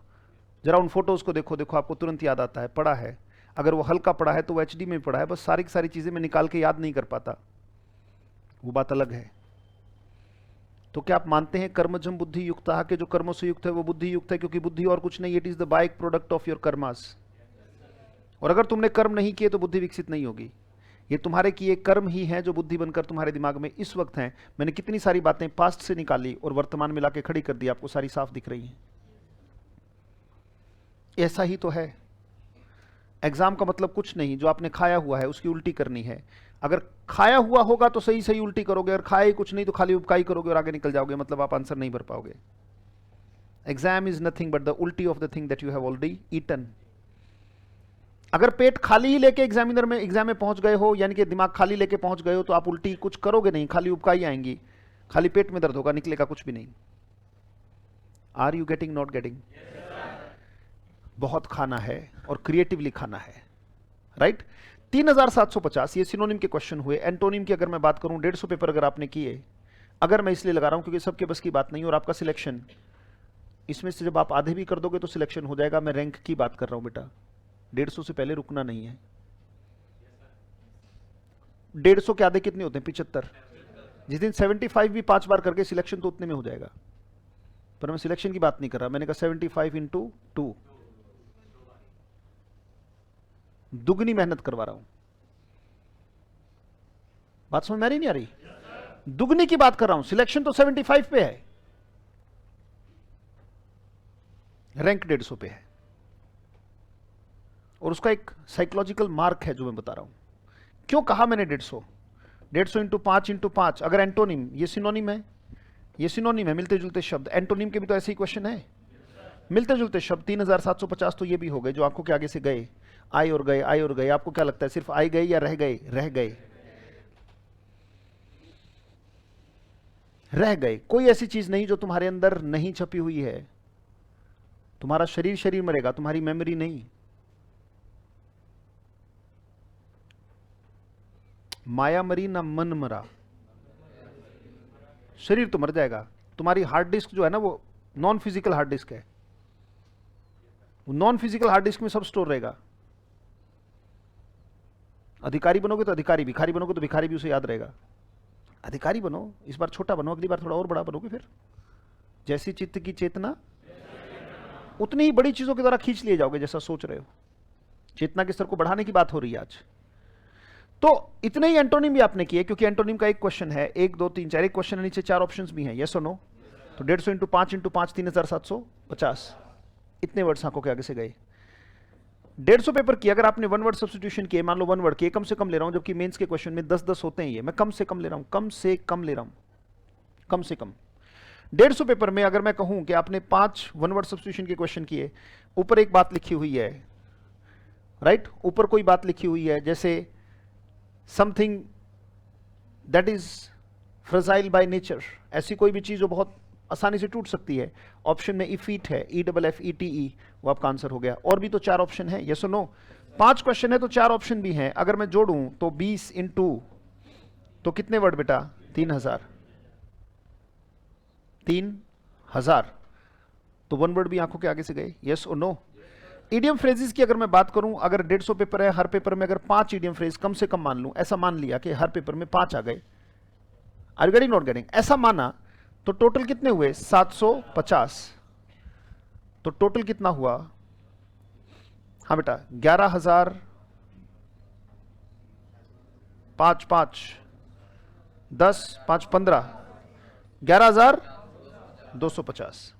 जरा उन फोटोज को देखो, देखो आपको तुरंत याद आता है, पड़ा है। अगर वो हल्का पड़ा है तो वो एचडी में पड़ा है, बस सारी की सारी चीजें मैं निकाल के याद नहीं कर पाता, वो बात अलग है। तो क्या आप मानते हैं कर्मजम बुद्धि युक्ता के जो कर्मों से युक्त है वो बुद्धि युक्त है? क्योंकि बुद्धि और कुछ नहीं, it is the by product of your karmas. और अगर तुमने कर्म नहीं किए तो बुद्धि विकसित नहीं होगी। ये तुम्हारे किए कर्म ही हैं जो बुद्धि बनकर तुम्हारे दिमाग में इस वक्त हैं। मैंने कितनी सारी बातें पास्ट से निकाली और वर्तमान में लाके खड़ी कर दी, आपको सारी साफ दिख रही हैं। ऐसा ही तो है। एग्जाम का मतलब कुछ नहीं, जो आपने खाया हुआ है उसकी उल्टी करनी है। अगर खाया हुआ होगा तो सही सही उल्टी करोगे, और खाया ही कुछ नहीं तो खाली उपकाई करोगे और आगे निकल जाओगे, मतलब आप आंसर नहीं भर पाओगे। Exam is nothing but the उल्टी of the thing that you have already eaten. अगर पेट खाली ही लेके एग्जाम में पहुंच गए हो, यानी कि दिमाग खाली लेके पहुंच गए हो, तो आप उल्टी कुछ करोगे नहीं, खाली उपकाई आएंगी, खाली पेट में दर्द होगा, निकलेगा कुछ भी नहीं। Are you getting, not getting? बहुत खाना है और क्रिएटिवली खाना है। राइट? 3750 ये सिनोनिम के क्वेश्चन हुए। एंटोनिम की अगर मैं बात करूं, 150 पेपर अगर आपने किए, अगर मैं इसलिए लगा रहा हूं क्योंकि सबके बस की बात नहीं, और आपका सिलेक्शन इसमें से जब आप आधे भी कर दोगे तो सिलेक्शन हो जाएगा। मैं रैंक की बात कर रहा हूं बेटा, 150 से पहले रुकना नहीं है। 150 के आधे कितने होते हैं? 75। जिस दिन 75 भी 5 बार करके सिलेक्शन तो उतने में हो जाएगा। पर मैं सिलेक्शन की बात नहीं कर रहा, मैंने कहा 75 इंटू 2, दुगनी मेहनत करवा रहा हूं। बात समझ में आ रही नहीं आ रही? दुगनी की बात कर रहा हूं। सिलेक्शन तो 75 पे है, रैंक 150 पे है। और उसका एक साइकोलॉजिकल मार्क है जो मैं बता रहा हूं। क्यों कहा मैंने 150 इंटू 5 इंटू 5? अगर एंटोनिम, ये सिनोनिम है, ये सिनोनिम है, मिलते जुलते शब्द। एंटोनिम के भी तो ऐसे ही क्वेश्चन है, मिलते जुलते शब्द। 3750 तो ये भी हो गए जो आंखों के आगे से गए, आए और गए, आए और गए। आपको क्या लगता है सिर्फ आए गए या रह गए? रह गए, रह गए। कोई ऐसी चीज नहीं जो तुम्हारे अंदर नहीं छपी हुई है। तुम्हारा शरीर शरीर मरेगा, तुम्हारी मेमोरी नहीं। माया मरी ना मन मरा, शरीर तो मर जाएगा। तुम्हारी हार्ड डिस्क जो है ना, वो नॉन फिजिकल हार्ड डिस्क है। वो नॉन फिजिकल हार्ड डिस्क में सब स्टोर रहेगा। अधिकारी बनोगे तो अधिकारी, भिखारी बनोगे तो भिखारी भी उसे याद रहेगा। अधिकारी बनो, इस बार छोटा बनो, अगली बार थोड़ा और बड़ा बनोगे। फिर जैसी चित्त की चेतना उतनी ही बड़ी चीजों के द्वारा खींच लिए जाओगे जैसा सोच रहे हो। चेतना के स्तर को बढ़ाने की बात हो रही है आज। तो इतने ही एंटोनिम भी आपने किए, क्योंकि एंटोनिम का एक क्वेश्चन है, 1 2 3 4, एक क्वेश्चन है, नीचे 4 ऑप्शंस भी हैं, यस और नो। तो 150 इंटू 5 इंटू 5 3750, इतने वर्ड्स आंखों के आगे से गए। 150 पेपर की अगर आपने 1 वर्ड सब्स्टिट्यूशन किए, मान लो 1 वर्ड किए, कम से कम ले रहा हूं, जबकि मेंस के क्वेश्चन में 10-10 होते हैं। ये मैं कम से कम ले रहा हूं, कम से कम ले रहा हूं, कम से कम। 150 पेपर में अगर मैं कहूं कि आपने 5 1 वर्ड सब्स्टिट्यूशन के क्वेश्चन किए, ऊपर एक बात लिखी हुई है, राइट? ऊपर कोई बात लिखी हुई है, जैसे something that is fragile by nature, ऐसी कोई भी चीज जो बहुत आसानी से टूट सकती है। ऑप्शन में इफीट है, EFFETE, वो आपका आंसर हो गया। और भी तो 4 ऑप्शन है, यस और नो। 5 क्वेश्चन है तो 4 ऑप्शन भी हैं। अगर मैं जोड़ूं तो 20 इंटू, तो कितने वर्ड बेटा? 3000, 3000। तो 1 वर्ड भी आंखों के आगे से गए, यस और नो। ईडियम फ्रेजेस की अगर मैं बात करूं, अगर 150 पेपर है, हर पेपर में अगर 5 ईडियम फ्रेज कम से कम मान लूं, ऐसा मान लिया कि हर पेपर में 5 आ गए, are you getting, not getting? ऐसा माना तो टोटल कितने हुए? 750। तो टोटल कितना हुआ? हाँ बेटा, 11,000 5 5 10 5 15 11,250।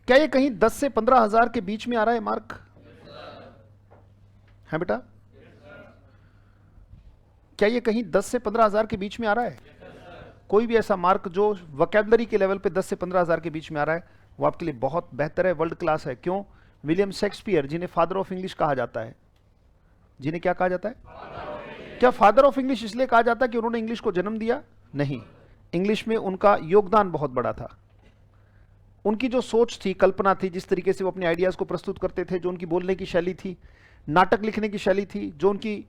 क्या ये कहीं 10 से 15,000 के बीच में आ रहा है मार्क? है बेटा? क्या ये कहीं 10 से 15,000 के बीच में आ रहा है? कोई भी ऐसा मार्क जो वोकैबुलरी के लेवल पे 10 से 15,000 के बीच में आ रहा है, वो आपके लिए बहुत बेहतर है, वर्ल्ड क्लास है। क्यों? विलियम शेक्सपियर, जिन्हें फादर ऑफ इंग्लिश कहा जाता है, जिन्हें क्या कहा जाता है? क्या फादर ऑफ इंग्लिश इसलिए कहा जाता है कि उन्होंने इंग्लिश को जन्म दिया? नहीं, इंग्लिश में उनका योगदान बहुत बड़ा था। उनकी जो सोच थी, कल्पना थी, जिस तरीके से वो अपने आइडियाज को प्रस्तुत करते थे, जो उनकी बोलने की शैली थी, नाटक लिखने की शैली थी, जो उनकी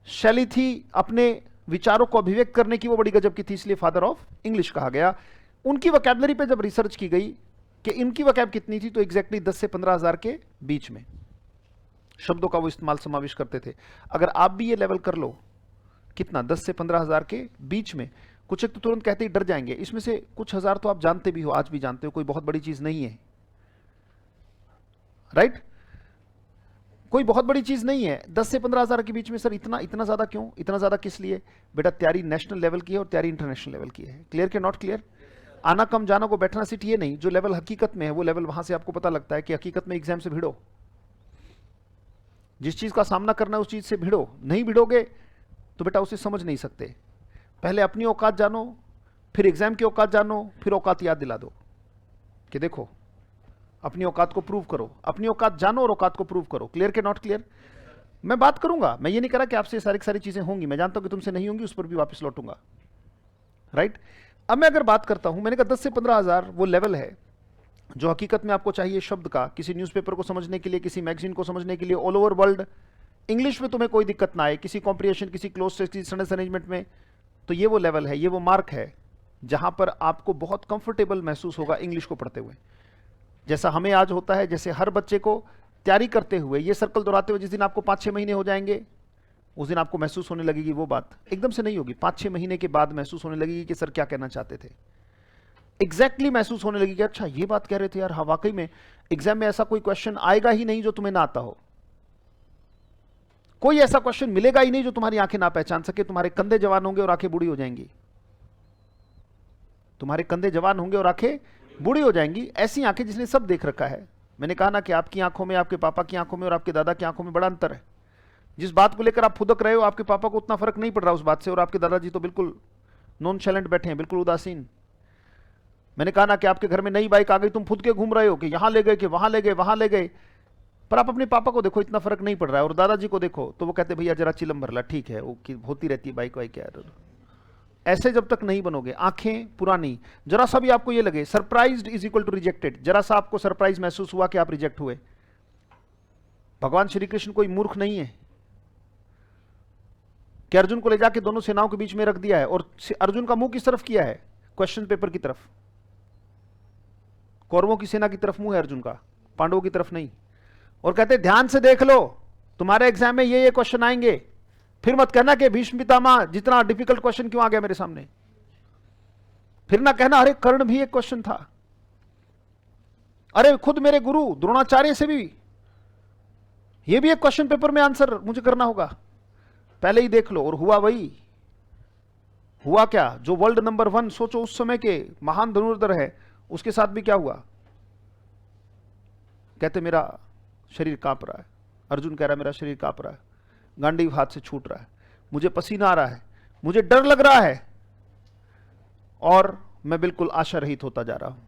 शैली थी अपने विचारों को अभिव्यक्त करने की, वो बड़ी गजब की थी, इसलिए फादर ऑफ इंग्लिश कहा गया। उनकी वोकैबुलरी पे जब रिसर्च की गई कि इनकी वोकैब कितनी थी, तो एग्जैक्टली 10 से 15,000 के बीच में शब्दों का वो इस्तेमाल समावेश करते थे। अगर आप भी ये लेवल कर लो, कितना, 10 से 15,000 के बीच में, कुछ एक तो तुरंत कहते ही डर जाएंगे, इसमें से कुछ हजार तो आप जानते भी हो, आज भी जानते हो, कोई बहुत बड़ी चीज नहीं है, राइट? कोई बहुत बड़ी चीज नहीं है। 10 से 15,000 के बीच में सर इतना इतना ज्यादा क्यों? इतना ज्यादा किस लिए? बेटा, तैयारी नेशनल लेवल की है और तैयारी इंटरनेशनल लेवल की है। क्लियर के नॉट क्लियर? आना कम जाना को बैठना सीट, ये नहीं, जो लेवल हकीकत में है वो लेवल, वहां से आपको पता लगता है कि हकीकत में एग्जाम से भिड़ो, जिस चीज का सामना करना है उस चीज से भिड़ो। नहीं भिड़ोगे तो बेटा उसे समझ नहीं सकते। पहले अपनी औकात जानो, फिर एग्जाम की औकात जानो, फिर औकात याद दिला दो कि देखो अपनी औकात को प्रूव करो। अपनी औकात जानो और औकात को प्रूव करो। क्लियर के नॉट क्लियर? मैं बात करूंगा, मैं ये नहीं करा कि आपसे सारी चीजें होंगी, मैं जानता हूं कि तुमसे नहीं होंगी, उस पर भी वापस लौटूंगा, राइट? अब मैं अगर बात करता हूं, मैंने कहा 10 से 15,000 वो लेवल है जो हकीकत में आपको चाहिए शब्द का, किसी न्यूज़पेपर को समझने के लिए, किसी मैगजीन को समझने के लिए, ऑल ओवर वर्ल्ड इंग्लिश में तुम्हें कोई दिक्कत ना आए, किसी कॉम्प्रिहेंशन, किसी क्लोज टेक्स्ट, किसी सेंटेंस अरेंजमेंट में, तो ये वो लेवल है, ये वो मार्क है जहां पर आपको बहुत कंफर्टेबल महसूस होगा इंग्लिश को पढ़ते हुए, जैसा हमें आज होता है। जैसे हर बच्चे को तैयारी करते हुए, ये सर्कल दोहराते हुए जिस दिन आपको 5-6 महीने हो जाएंगे, उस दिन आपको महसूस होने लगेगी वो बात, एकदम से नहीं होगी, 5-6 महीने के बाद महसूस होने लगेगी कि सर क्या कहना चाहते थे। एग्जैक्टली महसूस होने लगेगी, अच्छा ये बात कह रहे थे यार, हाँ वाकई में एग्जाम में ऐसा कोई क्वेश्चन आएगा ही नहीं जो तुम्हें ना आता हो, कोई ऐसा क्वेश्चन मिलेगा ही नहीं जो तुम्हारी आंखें ना पहचान सके। तुम्हारे कंधे जवान होंगे और आंखें बूढ़ी हो जाएंगी, तुम्हारे कंधे जवान होंगे और आंखें बूढ़ी हो जाएंगी। ऐसी आंखें जिसने सब देख रखा है। मैंने कहा ना कि आपकी आंखों में, आपके पापा की आंखों में और आपके दादा की आंखों में बड़ा अंतर है। जिस बात को लेकर आप फुदक रहे हो, आपके पापा को उतना फर्क नहीं पड़ रहा उस बात से, और आपके दादाजी तो बिल्कुल नॉनशैलेंट बैठे हैं, बिल्कुल उदासीन। मैंने कहा ना कि आपके घर में नई बाइक आ गई, तुम फुद के घूम रहे हो कि यहां ले गए, कि वहां ले गए, वहां ले गए, पर आप अपने पापा को देखो, इतना फर्क नहीं पड़ रहा है। और दादाजी को देखो तो वो कहते भैया जरा चिलम भर ला, ठीक है, वो होती रहती है बाइक वाइक यार। ऐसे जब तक नहीं बनोगे, आंखें पुरानी, जरा सा भी आपको ये लगे surprised is equal to rejected, जरा सा आपको सरप्राइज महसूस हुआ कि आप रिजेक्ट हुए, भगवान श्री कृष्ण कोई मूर्ख नहीं है कि अर्जुन को ले जाके दोनों सेनाओं के बीच में रख दिया है और अर्जुन का मुंह किस तरफ किया है? क्वेश्चन पेपर की तरफ। कौरवों की सेना की तरफ मुंह है अर्जुन का, पांडवों की तरफ नहीं। और कहते ध्यान से देख लो, तुम्हारे एग्जाम में ये क्वेश्चन आएंगे, फिर मत कहना कि भीष्म पितामह जितना डिफिकल्ट क्वेश्चन क्यों आ गया मेरे सामने, फिर ना कहना अरे कर्ण भी एक क्वेश्चन था, अरे खुद मेरे गुरु द्रोणाचार्य से भी ये भी एक क्वेश्चन पेपर में आंसर मुझे करना होगा। पहले ही देख लो। और हुआ वही, हुआ क्या? जो वर्ल्ड नंबर 1 सोचो उस समय के महान धनुर्धर है, उसके साथ भी क्या हुआ? कहते मेरा शरीर कांप रहा है, अर्जुन कह रहा है मेरा शरीर कांप रहा है, गांडीव हाथ से छूट रहा है, मुझे पसीना आ रहा है, मुझे डर लग रहा है, और मैं बिल्कुल आशा रहित होता जा रहा हूं।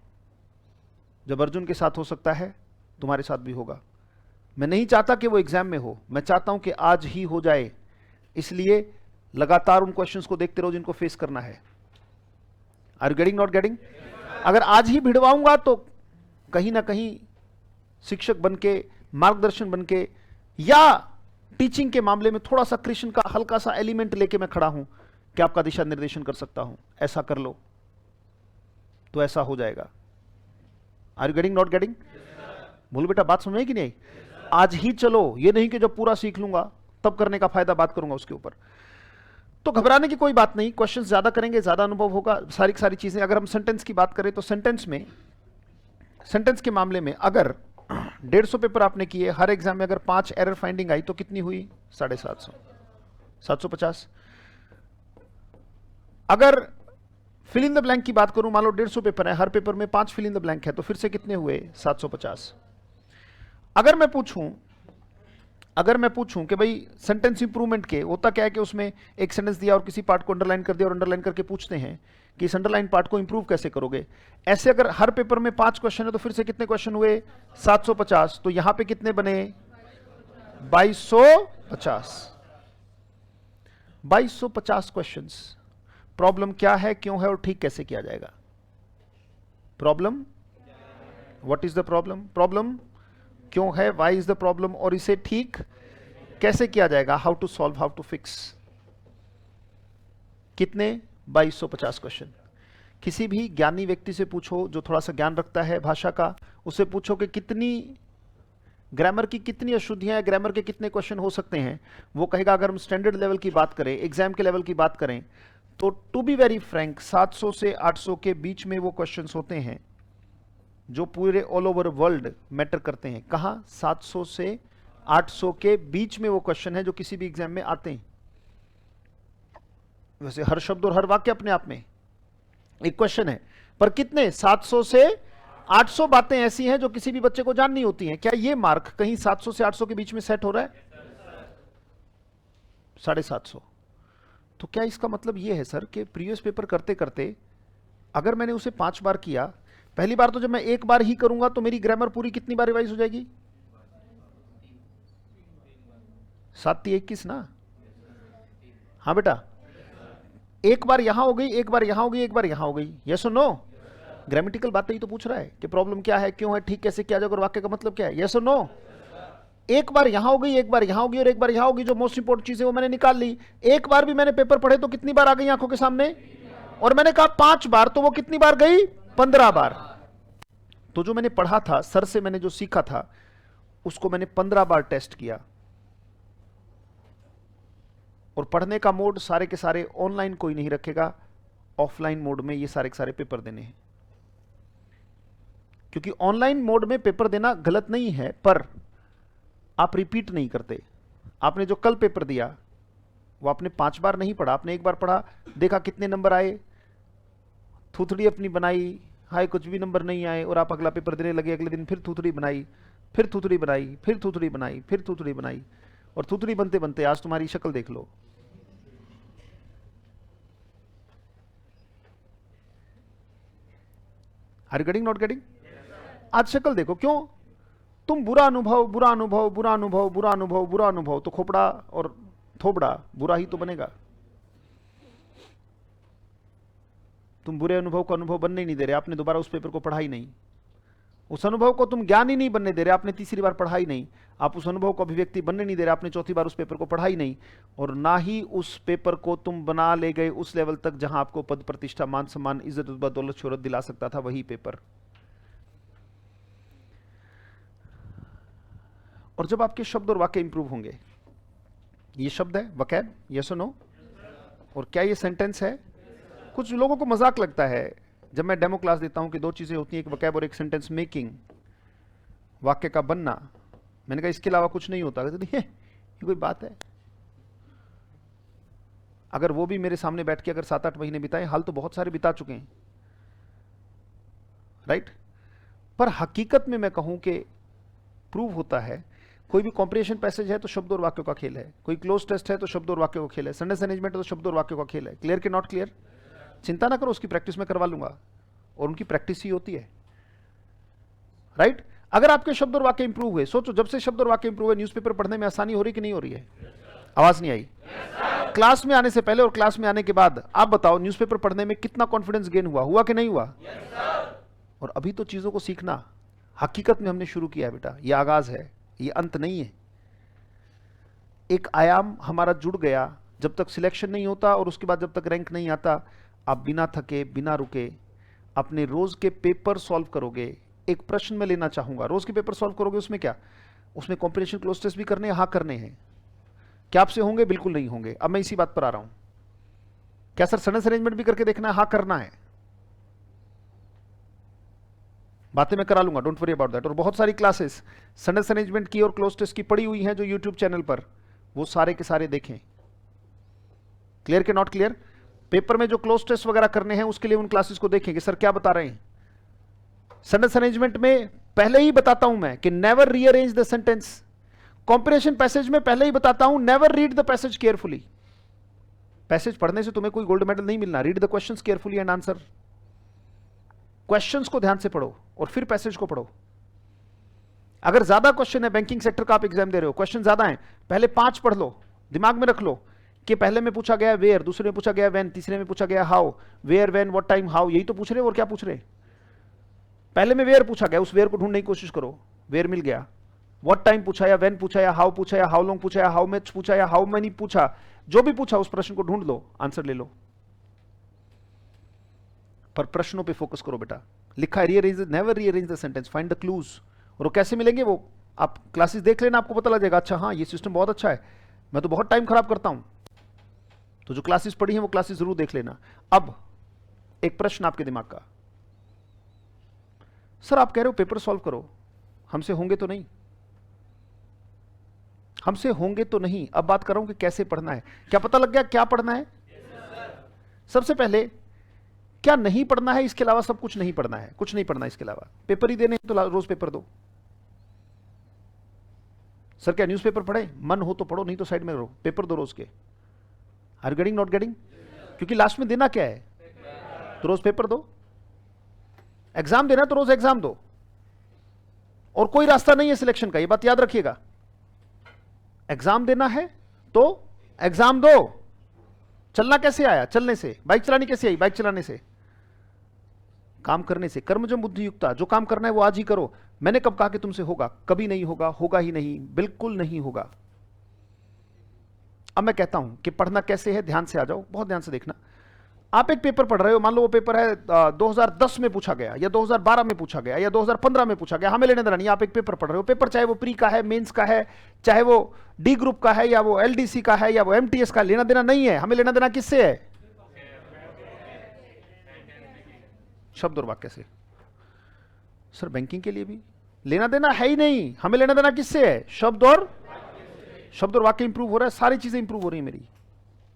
जब अर्जुन के साथ हो सकता है, तुम्हारे साथ भी होगा। मैं नहीं चाहता कि वो एग्जाम में हो, मैं चाहता हूं कि आज ही हो जाए। इसलिए लगातार उन क्वेश्चंस को देखते रहो जिनको फेस करना है। Are you getting, not getting? अगर आज ही भिड़वाऊंगा तो कहीं ना कहीं शिक्षक बनके, मार्गदर्शन बनके, या टीचिंग के मामले में थोड़ा सा कृष्ण का हल्का सा एलिमेंट लेके मैं खड़ा हूं कि आपका दिशा निर्देशन कर सकता हूं, ऐसा कर लो तो ऐसा हो जाएगा। Are you getting, not getting? बोल बेटा, बात समझ में कि नहीं? आज ही चलो, ये नहीं कि जब पूरा सीख लूंगा तब करने का फायदा बात करूंगा उसके ऊपर। तो घबराने की कोई बात नहीं, क्वेश्चंस ज्यादा करेंगे, ज्यादा अनुभव होगा, सारी चीजें। अगर हम सेंटेंस की बात करें तो सेंटेंस में सेंटेंस के मामले में अगर 150 पेपर आपने किए, हर एग्जाम में अगर 5 एरर फाइंडिंग आई तो कितनी हुई? 750, 750। अगर फिल इन द ब्लैंक की बात करूं, मान लो 150 पेपर है, हर पेपर में 5 फिल इन द ब्लैंक है, तो फिर से कितने हुए? 750। अगर मैं पूछूं कि भाई सेंटेंस इंप्रूवमेंट के होता क्या है कि उसमें एक सेंटेंस दिया और किसी पार्ट को अंडरलाइन कर दिया और अंडरलाइन करके पूछते हैं कि इस अंडरलाइन पार्ट को इंप्रूव कैसे करोगे। ऐसे अगर हर पेपर में 5 क्वेश्चन है तो फिर से कितने क्वेश्चन हुए? 750। तो यहां पे कितने बने? 2250। 2250 क्वेश्चंस। प्रॉब्लम क्या है, क्यों है और ठीक कैसे किया जाएगा? Problem, what is the problem? Problem क्यों है, वाई इज द प्रॉब्लम, और इसे ठीक कैसे किया जाएगा? How to solve, how to fix. कितने? 2250 क्वेश्चन। किसी भी ज्ञानी व्यक्ति से पूछो जो थोड़ा सा ज्ञान रखता है भाषा का, उससे पूछो कि कितनी ग्रामर की कितनी अशुद्धियां, ग्रामर के कितने क्वेश्चन हो सकते हैं, वो कहेगा अगर हम स्टैंडर्ड लेवल की बात करें, एग्जाम के लेवल की बात करें, तो टू बी वेरी फ्रैंक 700 से 800 के बीच में वो क्वेश्चंस होते हैं जो पूरे ऑल ओवर वर्ल्ड मैटर करते हैं। कहां? 700 से 800 के बीच में वो क्वेश्चन है जो किसी भी एग्जाम में आते हैं। वैसे हर शब्द और हर वाक्य अपने आप में एक क्वेश्चन है, पर कितने? 700 से 800 बातें ऐसी हैं जो किसी भी बच्चे को जाननी होती हैं। क्या ये मार्क कहीं 700 से 800 के बीच में सेट हो रहा है? 750। तो क्या इसका मतलब ये है सर कि प्रीवियस पेपर करते करते अगर मैंने उसे 5 बार किया, पहली बार तो जब मैं एक बार ही करूंगा तो मेरी ग्रामर पूरी कितनी बार रिवाइज हो जाएगी? 7-21 ना? हाँ बेटा, एक बार यहां हो गई, एक बार यहां हो गई, एक बार यहां हो गई। यस और नो? ग्रामेटिकल बातें ही तो पूछ रहा है कि प्रॉब्लम क्या है, क्यों है, ठीक कैसे किया जाएगा और वाक्य का मतलब क्या है। यस और नो? एक बार यहां हो गई, एक बार यहां होगी और एक बार यहां होगी। जो मोस्ट इंपोर्टेंट चीज है वो मैंने निकाल ली। एक बार भी मैंने पेपर पढ़े तो कितनी बार आ गई आंखों के सामने? और मैंने कहा 5 बार, तो वो कितनी बार गई? 15 बार। तो जो मैंने पढ़ा था, सर से मैंने जो सीखा था, उसको मैंने 15 बार टेस्ट किया। और पढ़ने का मोड सारे के सारे ऑनलाइन कोई नहीं रखेगा, ऑफलाइन मोड में ये सारे के सारे पेपर देने हैं। क्योंकि ऑनलाइन मोड में पेपर देना गलत नहीं है, पर आप रिपीट नहीं करते। आपने जो कल पेपर दिया वो आपने 5 बार नहीं पढ़ा, आपने एक बार पढ़ा, देखा कितने नंबर आए, थूथड़ी अपनी बनाई, हाय कुछ भी नंबर नहीं आए, और आप अगला पेपर देने लगे। अगले दिन फिर थूथड़ी बनाई, फिर थूथड़ी बनाई, फिर थूथड़ी बनाई, फिर थूथड़ी बनाई, और थूथड़ी बनते बनते आज तुम्हारी शक्ल देख लो। Are you getting, not getting? आज शक्ल देखो। क्यों? तुम बुरा अनुभव, बुरा अनुभव, बुरा अनुभव, बुरा अनुभव, बुरा अनुभव, तो खोपड़ा और थोबड़ा बुरा ही तो बनेगा। तुम बुरे अनुभव को अनुभव बनने नहीं दे रहे, आपने दोबारा उस पेपर को पढ़ा ही नहीं। उस अनुभव को तुम ज्ञान ही नहीं बनने दे रहे, आपने तीसरी बार पढ़ा ही नहीं। आप उस अनुभव को अभिव्यक्ति बनने नहीं दे रहे, आपने चौथी बार उस पेपर को पढ़ा ही नहीं। और ना ही उस पेपर को तुम बना ले गए उस लेवल तक जहां आपको पद प्रतिष्ठा, मान सम्मान, इज्जत, रुतबा, दौलत, शोहरत दिला सकता था वही पेपर। और जब आपके शब्द और वाक्य इंप्रूव होंगे, ये शब्द है वकैब, यस और नो? और क्या ये सेंटेंस है? कुछ लोगों को मजाक लगता है जब मैं डेमो क्लास देता हूं कि 2 चीजें होती हैं, एक वकैब और एक सेंटेंस मेकिंग, वाक्य का बनना। मैंने कहा इसके अलावा कुछ नहीं होता। ये कोई बात है? अगर वो भी मेरे सामने बैठ के अगर 7-8 महीने बिताए, हाल तो बहुत सारे बिता चुके हैं, राइट? पर हकीकत में मैं कहूं कि प्रूव होता है, कोई भी कॉम्प्रिहेंशन पैसेज है तो शब्द और वाक्यों का खेल है, कोई क्लोज टेस्ट है तो शब्द और वाक्यों का खेल है, सेंटेंस मैनेजमेंट है तो शब्द और वाक्यों का खेल है। क्लियर के नॉट क्लियर? चिंता ना करो, उसकी प्रैक्टिस में करवा लूंगा, और उनकी प्रैक्टिस ही होती है, राइट? अगर आपके शब्द और वाक्य इंप्रूव हुए, सोचो जब से शब्द और वाक्य इंप्रूव हुए, न्यूज़पेपर पढ़ने में आसानी हो रही कि नहीं हो रही है? आवाज नहीं आई? क्लास में आने से पहले और क्लास में आने के बाद आप बताओ, न्यूज़पेपर पढ़ने में कितना कॉन्फिडेंस गेन हुआ कि नहीं हुआ? और अभी तो चीजों को सीखना हकीकत में हमने शुरू किया है बेटा, ये आगाज है, ये अंत नहीं है। एक आयाम हमारा जुड़ गया, जब तक सिलेक्शन नहीं होता और उसके बाद जब तक रैंक नहीं आता, आप बिना थके, बिना रुके अपने रोज के पेपर सॉल्व करोगे। एक प्रश्न में लेना चाहूंगा, रोज के पेपर सॉल्व करोगे, उसमें क्या, उसमें कॉम्प्रिहेंशन क्लोज टेस्ट भी करने हैं? हाँ करने हैं। क्या आपसे होंगे? बिल्कुल नहीं होंगे। अब मैं इसी बात पर आ रहा हूं, क्या सर सेंटेंस अरेंजमेंट भी करके देखना है? हाँ करना है। बातें मैं करा लूंगा, डोंट वरी अबाउट दैट। और बहुत सारी क्लासेस सेंटेंस मैनेजमेंट की और क्लोज टेस्ट की पड़ी हुई हैं जो यूट्यूब चैनल पर, वो सारे के सारे देखें। क्लियर के नॉट क्लियर? पेपर में जो क्लोज टेस्ट वगैरह करने हैं उसके लिए उन क्लासेस को देखें कि सर क्या बता रहे हैं। सेंटेंस मैनेजमेंट में पहले ही बताता हूं मैं कि never rearrange the sentence. Comprehension passage में पहले ही बताता हूं never read the passage carefully. Passage पढ़ने से तुम्हें कोई गोल्ड मेडल नहीं मिलना। Read the questions carefully and answer. Questions को ध्यान से पढ़ो और फिर पैसेज को पढ़ो। अगर ज्यादा क्वेश्चन है, बैंकिंग सेक्टर का आप एग्जाम दे रहे हो, क्वेश्चन ज्यादा है, पहले 5 पढ़ लो, दिमाग में रख लो कि पहले में पूछा गया वेयर, दूसरे में पूछा गया व्हेन, तीसरे में पूछा गया how. Where, when, what time, how, यही तो पूछ रहे हो और क्या पूछ रहे हैं। पहले में वेयर पूछा गया, उस वेयर को ढूंढने की कोशिश करो, वेयर मिल गया। व्हाट टाइम पूछा या व्हेन पूछा या हाउ पूछा या हाउ लॉन्ग पूछा या हाउ मच पूछा या हाउ मेनी पूछा, जो भी पूछा उस प्रश्न को ढूंढ लो, आंसर ले लो। पर प्रश्नों पे फोकस करो बेटा। लिखा है rearrange, never rearrange the sentence, find the clues. और वो कैसे मिलेंगे वो आप क्लासेस देख लेना, आपको पता लग जाएगा। अच्छा हाँ, ये सिस्टम बहुत अच्छा है, मैं तो बहुत टाइम खराब करता हूं। तो जो क्लासेस पढ़ी हैं वो क्लासेस जरूर देख लेना। अब एक प्रश्न आपके दिमाग का, सर आप कह रहे हो पेपर सॉल्व करो, हमसे होंगे तो नहीं? हमसे होंगे तो नहीं। अब बात कर रहा हूं कि कैसे पढ़ना है। क्या पता लग गया क्या पढ़ना है? सबसे पहले क्या नहीं पढ़ना है, इसके अलावा सब कुछ नहीं पढ़ना है। कुछ नहीं पढ़ना इसके अलावा। पेपर ही देने तो रोज पेपर दो। सर क्या न्यूज़पेपर पढ़े? मन हो तो पढ़ो, नहीं तो साइड में रहो। पेपर दो रोज के। Are you getting, not getting? क्योंकि लास्ट में देना क्या है, तो रोज पेपर दो। एग्जाम देना तो रोज एग्जाम दो। और कोई रास्ता नहीं है सिलेक्शन का, ये बात याद रखिएगा। एग्जाम देना है तो एग्जाम दो। चलना कैसे आया? चलने से। बाइक चलानी कैसे आई? बाइक चलाने से। काम करने से। कर्मजम बुद्धि युक्ता, जो काम करना है वो आज ही करो। मैंने कब कहा कि तुमसे होगा? कभी नहीं होगा, होगा ही नहीं, बिल्कुल नहीं होगा। अब मैं कहता हूं कि पढ़ना कैसे है, ध्यान से आ जाओ, बहुत ध्यान से देखना। आप एक पेपर पढ़ रहे हो, मान लो वो पेपर है 2010 में पूछा गया या 2012 में पूछा गया या 2015 में पूछा गया, हमें लेने देना नहीं। आप एक पेपर पढ़ रहे हो, पेपर चाहे वो प्री का है, मेंस का है, चाहे वो डी ग्रुप का है या वो एलडीसी का है या वो एमटीएस का, लेना देना नहीं है। हमें लेना देना किससे है? शब्द और वाक्य से। सर बैंकिंग के लिए भी लेना देना है ही नहीं। हमें लेना देना किससे है? शब्द और वाक्य। इंप्रूव हो रहा है, सारी चीजें इंप्रूव हो रही है मेरी,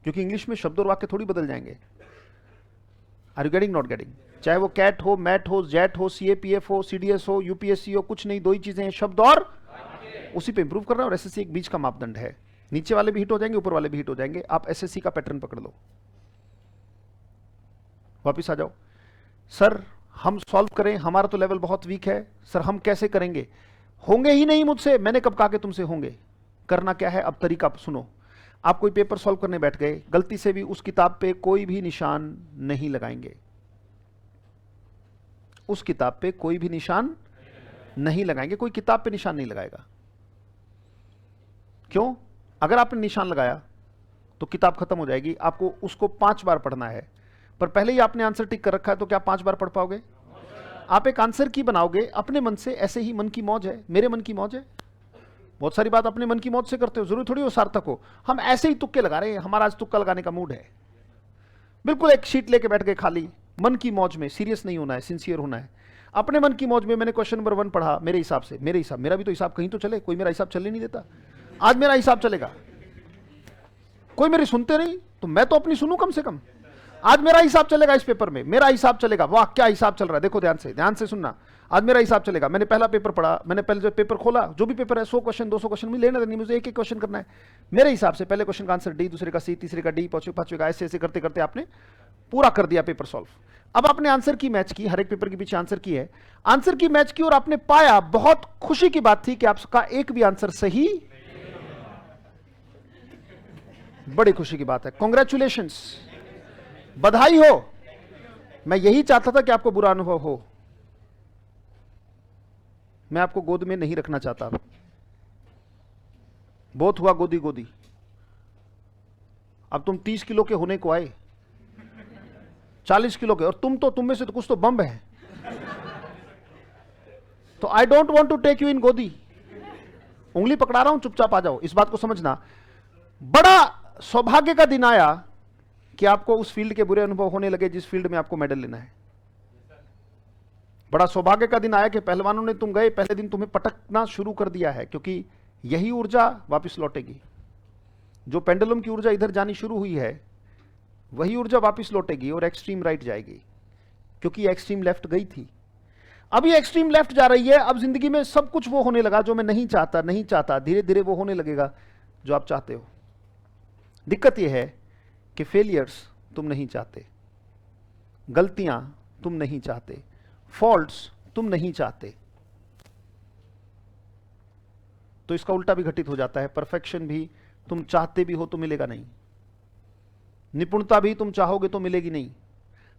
क्योंकि इंग्लिश में शब्द और वाक्य थोड़ी बदल जाएंगे। Are you getting, not getting? चाहे वो कैट हो, मैट हो, जेट हो, सीएपीएफ हो, सीडीएस हो, यूपीएससी हो, कुछ नहीं, दो ही चीजें हैं, शब्द और उसी पे इंप्रूव करना है। और एसएससी एक बीच का मापदंड है। नीचे वाले भी हिट हो जाएंगे, ऊपर वाले भी हिट हो जाएंगे। आप एसएससी का पैटर्न पकड़ लो। वापिस आ जाओ। सर हम सॉल्व करें, हमारा तो लेवल बहुत वीक है। सर हम कैसे करेंगे? होंगे ही नहीं मुझसे। मैंने कब कहा कि तुमसे होंगे? करना क्या है? अब तरीका सुनो। आप कोई पेपर सॉल्व करने बैठ गए, गलती से भी उस किताब पे कोई भी निशान नहीं लगाएंगे। उस किताब पे कोई भी निशान नहीं लगाएंगे। कोई किताब पे निशान नहीं लगाएगा। क्यों? अगर आपने निशान लगाया तो किताब खत्म हो जाएगी। आपको उसको 5 बार पढ़ना है, पर पहले ही आपने आंसर टिक कर रखा है, तो क्या 5 बार पढ़ पाओगे? आप एक आंसर की बनाओगे अपने मन से। ऐसे ही मन की मौज है, मेरे मन की मौज है। बहुत सारी बात अपने मन की मौज से करते हो, जरूरी थोड़ी वो सार्थक हो। हम ऐसे ही तुक्के लगा रहे हैं, हमारा आज तुक्का लगाने का मूड है। बिल्कुल एक शीट लेके बैठ गए खाली, मन की मौज में। सीरियस नहीं होना है, सिंसियर होना है। अपने मन की मौज में मैंने क्वेश्चन नंबर 1 पढ़ा, मेरे हिसाब से, मेरा भी तो हिसाब कहीं तो चले। कोई मेरा हिसाब चलने नहीं देता। आज मेरा हिसाब चलेगा, कोई मेरी सुनते नहीं, तो मैं तो अपनी सुनूं कम से कम। आज मेरा हिसाब चलेगा इस पेपर में, मेरा हिसाब चलेगा। वाह क्या हिसाब चल रहा है, देखो ध्यान से सुनना। आज मेरा हिसाब चलेगा। मैंने पहला पेपर पढ़ा, मैंने पहले जो पेपर खोला, जो भी पेपर है 100 क्वेश्चन 200 क्वेश्चन में लेना नहीं, मुझे एक क्वेश्चन करना है मेरे हिसाब से। पहले क्वेश्चन का आंसर डी, दूसरे का सी, तीसरे का डी, पांचवे का, ऐसे करते करते आपने पूरा कर दिया पेपर सॉल्व। अब आपने आंसर की मैच की, हर एक पेपर के पीछे आंसर की है, आंसर की मैच की, और आपने पाया, बहुत खुशी की बात थी कि आपका एक भी आंसर सही। बड़ी खुशी की बात है, कॉन्ग्रेचुलेशंस, बधाई हो। मैं यही चाहता था कि आपको बुरा अनुभव हो। मैं आपको गोद में नहीं रखना चाहता। बहुत हुआ गोदी गोदी। अब तुम 30 किलो के होने को आए, 40 किलो के, और तुम में से तो कुछ तो बम है। तो I don't want to take you in गोदी। उंगली पकड़ा रहा हूं, चुपचाप आ जाओ। इस बात को समझना। बड़ा सौभाग्य का दिन आया कि आपको उस फील्ड के बुरे अनुभव होने लगे जिस फील्ड में आपको मेडल लेना है। बड़ा सौभाग्य का दिन आया कि पहलवानों ने, तुम गए पहले दिन तुम्हें पटकना शुरू कर दिया है, क्योंकि यही ऊर्जा वापस लौटेगी। जो पेंडुलम की ऊर्जा इधर जानी शुरू हुई है वही ऊर्जा वापस लौटेगी और एक्सट्रीम राइट जाएगी, क्योंकि एक्सट्रीम लेफ्ट गई थी। अब ये एक्सट्रीम लेफ्ट जा रही है। अब जिंदगी में सब कुछ वो होने लगा जो मैं नहीं चाहता, नहीं चाहता, धीरे धीरे वो होने लगेगा जो आप चाहते हो। दिक्कत यह है कि फेलियर्स तुम नहीं चाहते, गलतियां तुम नहीं चाहते, फॉल्ट्स तुम नहीं चाहते, तो इसका उल्टा भी घटित हो जाता है। परफेक्शन भी तुम चाहते भी हो तो मिलेगा नहीं, निपुणता भी तुम चाहोगे तो मिलेगी नहीं,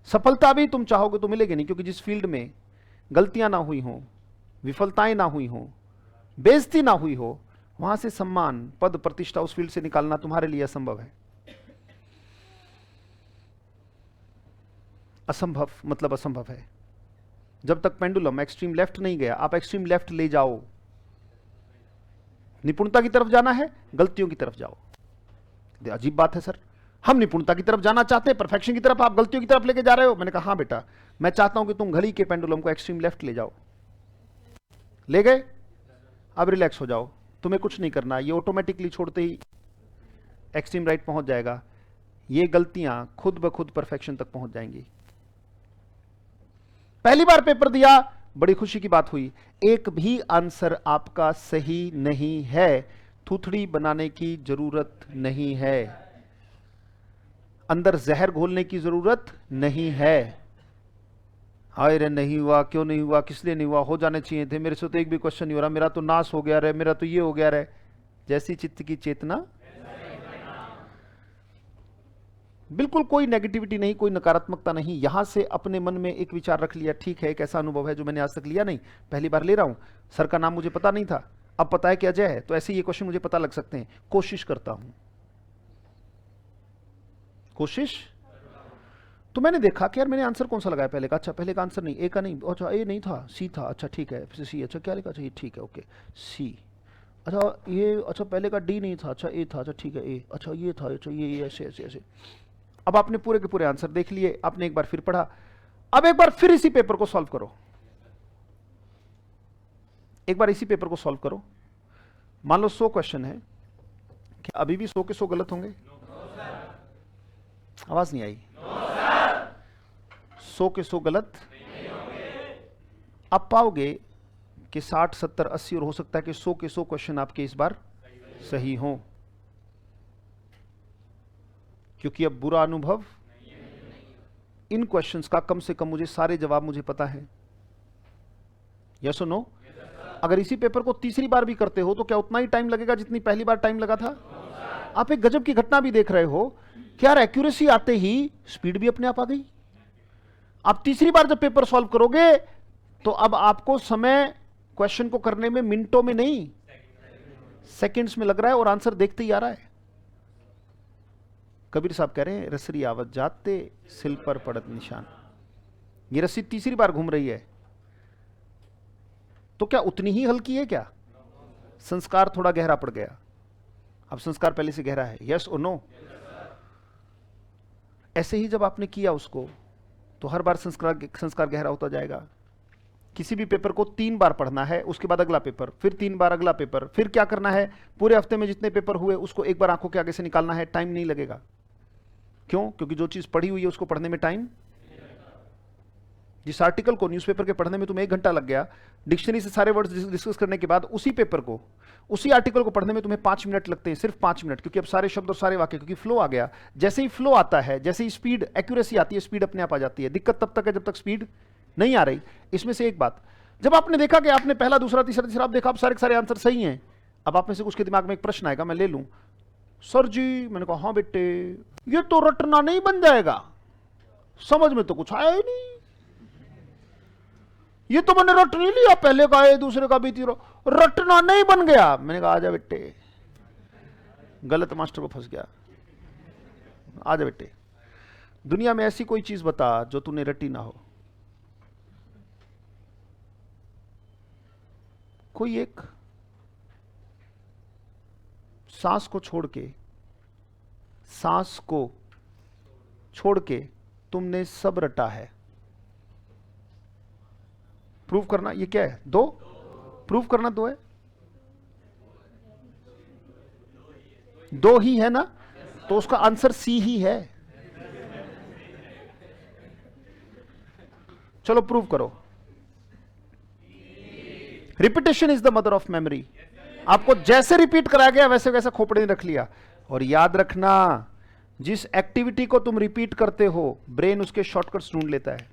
सफलता भी तुम चाहोगे तो मिलेगी नहीं, क्योंकि जिस फील्ड में गलतियां ना हुई हो, विफलताएं ना हुई हो, बेइज्जती ना हुई हो, वहां से सम्मान, पद, प्रतिष्ठा उस फील्ड से निकालना तुम्हारे लिए असंभव है। असंभव मतलब असंभव है। जब तक पेंडुलम एक्सट्रीम लेफ्ट नहीं गया, आप एक्सट्रीम लेफ्ट ले जाओ। निपुणता की तरफ जाना है, गलतियों की तरफ जाओ। अजीब बात है सर, हम निपुणता की तरफ जाना चाहते हैं, परफेक्शन की तरफ, आप गलतियों की तरफ लेके जा रहे हो। मैंने कहा हाँ बेटा, मैं चाहता हूं कि तुम घड़ी के पेंडुलम को एक्सट्रीम लेफ्ट ले जाओ। ले गए, अब रिलैक्स हो जाओ, तुम्हें कुछ नहीं करना, ये ऑटोमेटिकली छोड़ते ही एक्सट्रीम राइट पहुंच जाएगा। ये गलतियां खुद ब खुद परफेक्शन तक पहुंच जाएंगी। पहली बार पेपर दिया, बड़ी खुशी की बात हुई, एक भी आंसर आपका सही नहीं है, थूथड़ी बनाने की जरूरत नहीं है, अंदर जहर घोलने की जरूरत नहीं है। हाय रे नहीं हुआ, क्यों नहीं हुआ, किस लिए नहीं हुआ, हो जाने चाहिए थे, मेरे से तो एक भी क्वेश्चन नहीं हो रहा, मेरा तो नाश हो गया रे, मेरा तो ये हो गया रे। जैसी चित्त की चेतना, बिल्कुल कोई नेगेटिविटी नहीं, कोई नकारात्मकता नहीं। यहां से अपने मन में एक विचार रख लिया, ठीक है, एक ऐसा अनुभव है जो मैंने आज तक लिया नहीं, पहली बार ले रहा हूं, सर का नाम मुझे पता नहीं था, अब पता है कि अजय है, तो ऐसे ये क्वेश्चन मुझे पता लग सकते हैं, कोशिश करता हूं, कोशिश। तो मैंने देखा कि यार मैंने आंसर कौन सा लगाया पहले का, अच्छा पहले का आंसर नहीं, ए का नहीं, अच्छा ए नहीं था, सी था, अच्छा ठीक है, फिर सी, अच्छा क्या लिखा, अच्छा ये ठीक है, ओके सी, अच्छा ये, अच्छा पहले का डी नहीं था, अच्छा ए था, अच्छा ठीक है ए, अच्छा ये था, अच्छा ये ऐसे ऐसे ऐसे। अब आपने पूरे के पूरे आंसर देख लिए, आपने एक बार फिर पढ़ा, अब एक बार फिर इसी पेपर को सॉल्व करो, एक बार इसी पेपर को सॉल्व करो। मान लो 100 क्वेश्चन है, क्या अभी भी 100 के 100 गलत होंगे? आवाज नहीं आई। 100 के 100 गलत नहीं होंगे। आप पाओगे कि 60, 70, 80 और हो सकता है कि 100 के 100 क्वेश्चन आपके इस बार सही हों, क्योंकि अब बुरा अनुभव, इन क्वेश्चंस का कम से कम मुझे सारे जवाब मुझे पता है। यस और नो? अगर इसी पेपर को तीसरी बार भी करते हो तो क्या उतना ही टाइम लगेगा जितनी पहली बार टाइम लगा था? आप एक गजब की घटना भी देख रहे हो कि यार एक्यूरेसी आते ही स्पीड भी अपने आप आ गई। आप तीसरी बार जब पेपर सॉल्व करोगे तो अब आपको समय क्वेश्चन को करने में मिनटों में नहीं, सेकंड्स में लग रहा है और आंसर देखते ही आ रहा है। कबीर साहब कह रहे हैं, रसरी आवत जाते सिल पर पड़त निशान। ये रस्सी तीसरी बार घूम रही है तो क्या उतनी ही हल्की है क्या? संस्कार थोड़ा गहरा पड़ गया, अब संस्कार पहले से गहरा है। यस और नो? ऐसे ही जब आपने किया उसको तो हर बार संस्कार गहरा होता जाएगा। किसी भी पेपर को 3 बार पढ़ना है, उसके बाद अगला पेपर, फिर 3 बार अगला पेपर, फिर क्या करना है, पूरे हफ्ते में जितने पेपर हुए उसको एक बार आंखों के आगे से निकालना है। टाइम नहीं लगेगा, क्यों? क्योंकि जो चीज पढ़ी हुई है उसको पढ़ने में टाइम, जिस आर्टिकल को न्यूज़पेपर के पढ़ने में तुम्हें 1 घंटा लग गया, डिक्शनरी से सारे वर्ड्स डिस्कस करने के बाद उसी पेपर को, उसी आर्टिकल को पढ़ने में तुम्हें 5 मिनट लगते हैं, सिर्फ 5 मिनट, क्योंकि अब सारे शब्द और सारे वाक्य, क्योंकि फ्लो आ गया। जैसे ही फ्लो आता है, जैसे ही स्पीड, एक्यूरेसी आती है, स्पीड अपने आप आ जाती है। दिक्कत तब तक है जब तक स्पीड नहीं आ रही। इसमें से एक बात, जब आपने देखा कि आपने पहला, दूसरा, तीसरा आप देखा, आप सारे के सारे आंसर सही हैं, अब आप में से कुछ के दिमाग में एक प्रश्न आएगा, मैं ले लूं सर जी? मैंने कहा हाँ बेटे, ये तो रटना नहीं बन जाएगा, समझ में तो कुछ आया ही नहीं, ये तो मैंने रट नहीं लिया, पहले का है दूसरे का भी तीरो, रटना नहीं बन गया। मैंने कहा आजा बेटे, गलत मास्टर को फंस गया, आजा बेटे, दुनिया में ऐसी कोई चीज बता जो तूने रटी ना हो। कोई एक सांस को छोड़ के, सांस को छोड़ के तुमने सब रटा है। प्रूव करना, ये क्या है? 2, प्रूव करना 2 है, 2 ही है ना, तो उसका आंसर सी ही है। चलो प्रूव करो। Repetition is the mother of memory. आपको जैसे रिपीट कराया गया वैसे वैसे खोपड़े में रख लिया। और याद रखना, जिस एक्टिविटी को तुम रिपीट करते हो ब्रेन उसके शॉर्टकट्स ढूंढ लेता है।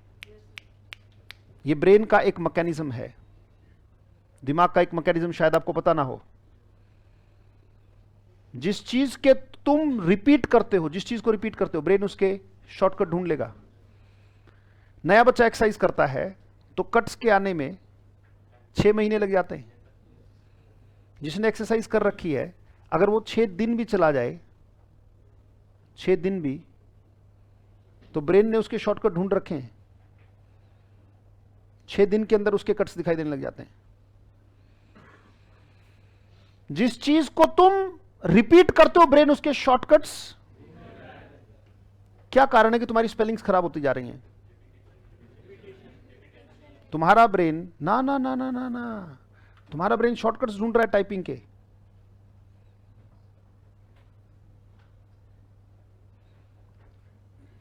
ये ब्रेन का एक मैकेनिज्म है, दिमाग का एक मैकेनिज्म, शायद आपको पता ना हो। जिस चीज के तुम रिपीट करते हो, जिस चीज को रिपीट करते हो, ब्रेन उसके शॉर्टकट ढूंढ लेगा। नया बच्चा एक्सरसाइज करता है तो कट्स के आने में 6 महीने लग जाते हैं। जिसने एक्सरसाइज कर रखी है, अगर वो 6 दिन भी चला जाए, 6 दिन भी, तो ब्रेन ने उसके शॉर्टकट ढूंढ रखे हैं। 6 दिन के अंदर उसके कट्स दिखाई देने लग जाते हैं। जिस चीज को तुम रिपीट करते हो ब्रेन उसके शॉर्टकट्स। क्या कारण है कि तुम्हारी स्पेलिंग्स खराब होती जा रही हैं? तुम्हारा ब्रेन ना ना ना ना ना ना तुम्हारा ब्रेन शॉर्टकट्स ढूंढ रहा है टाइपिंग के।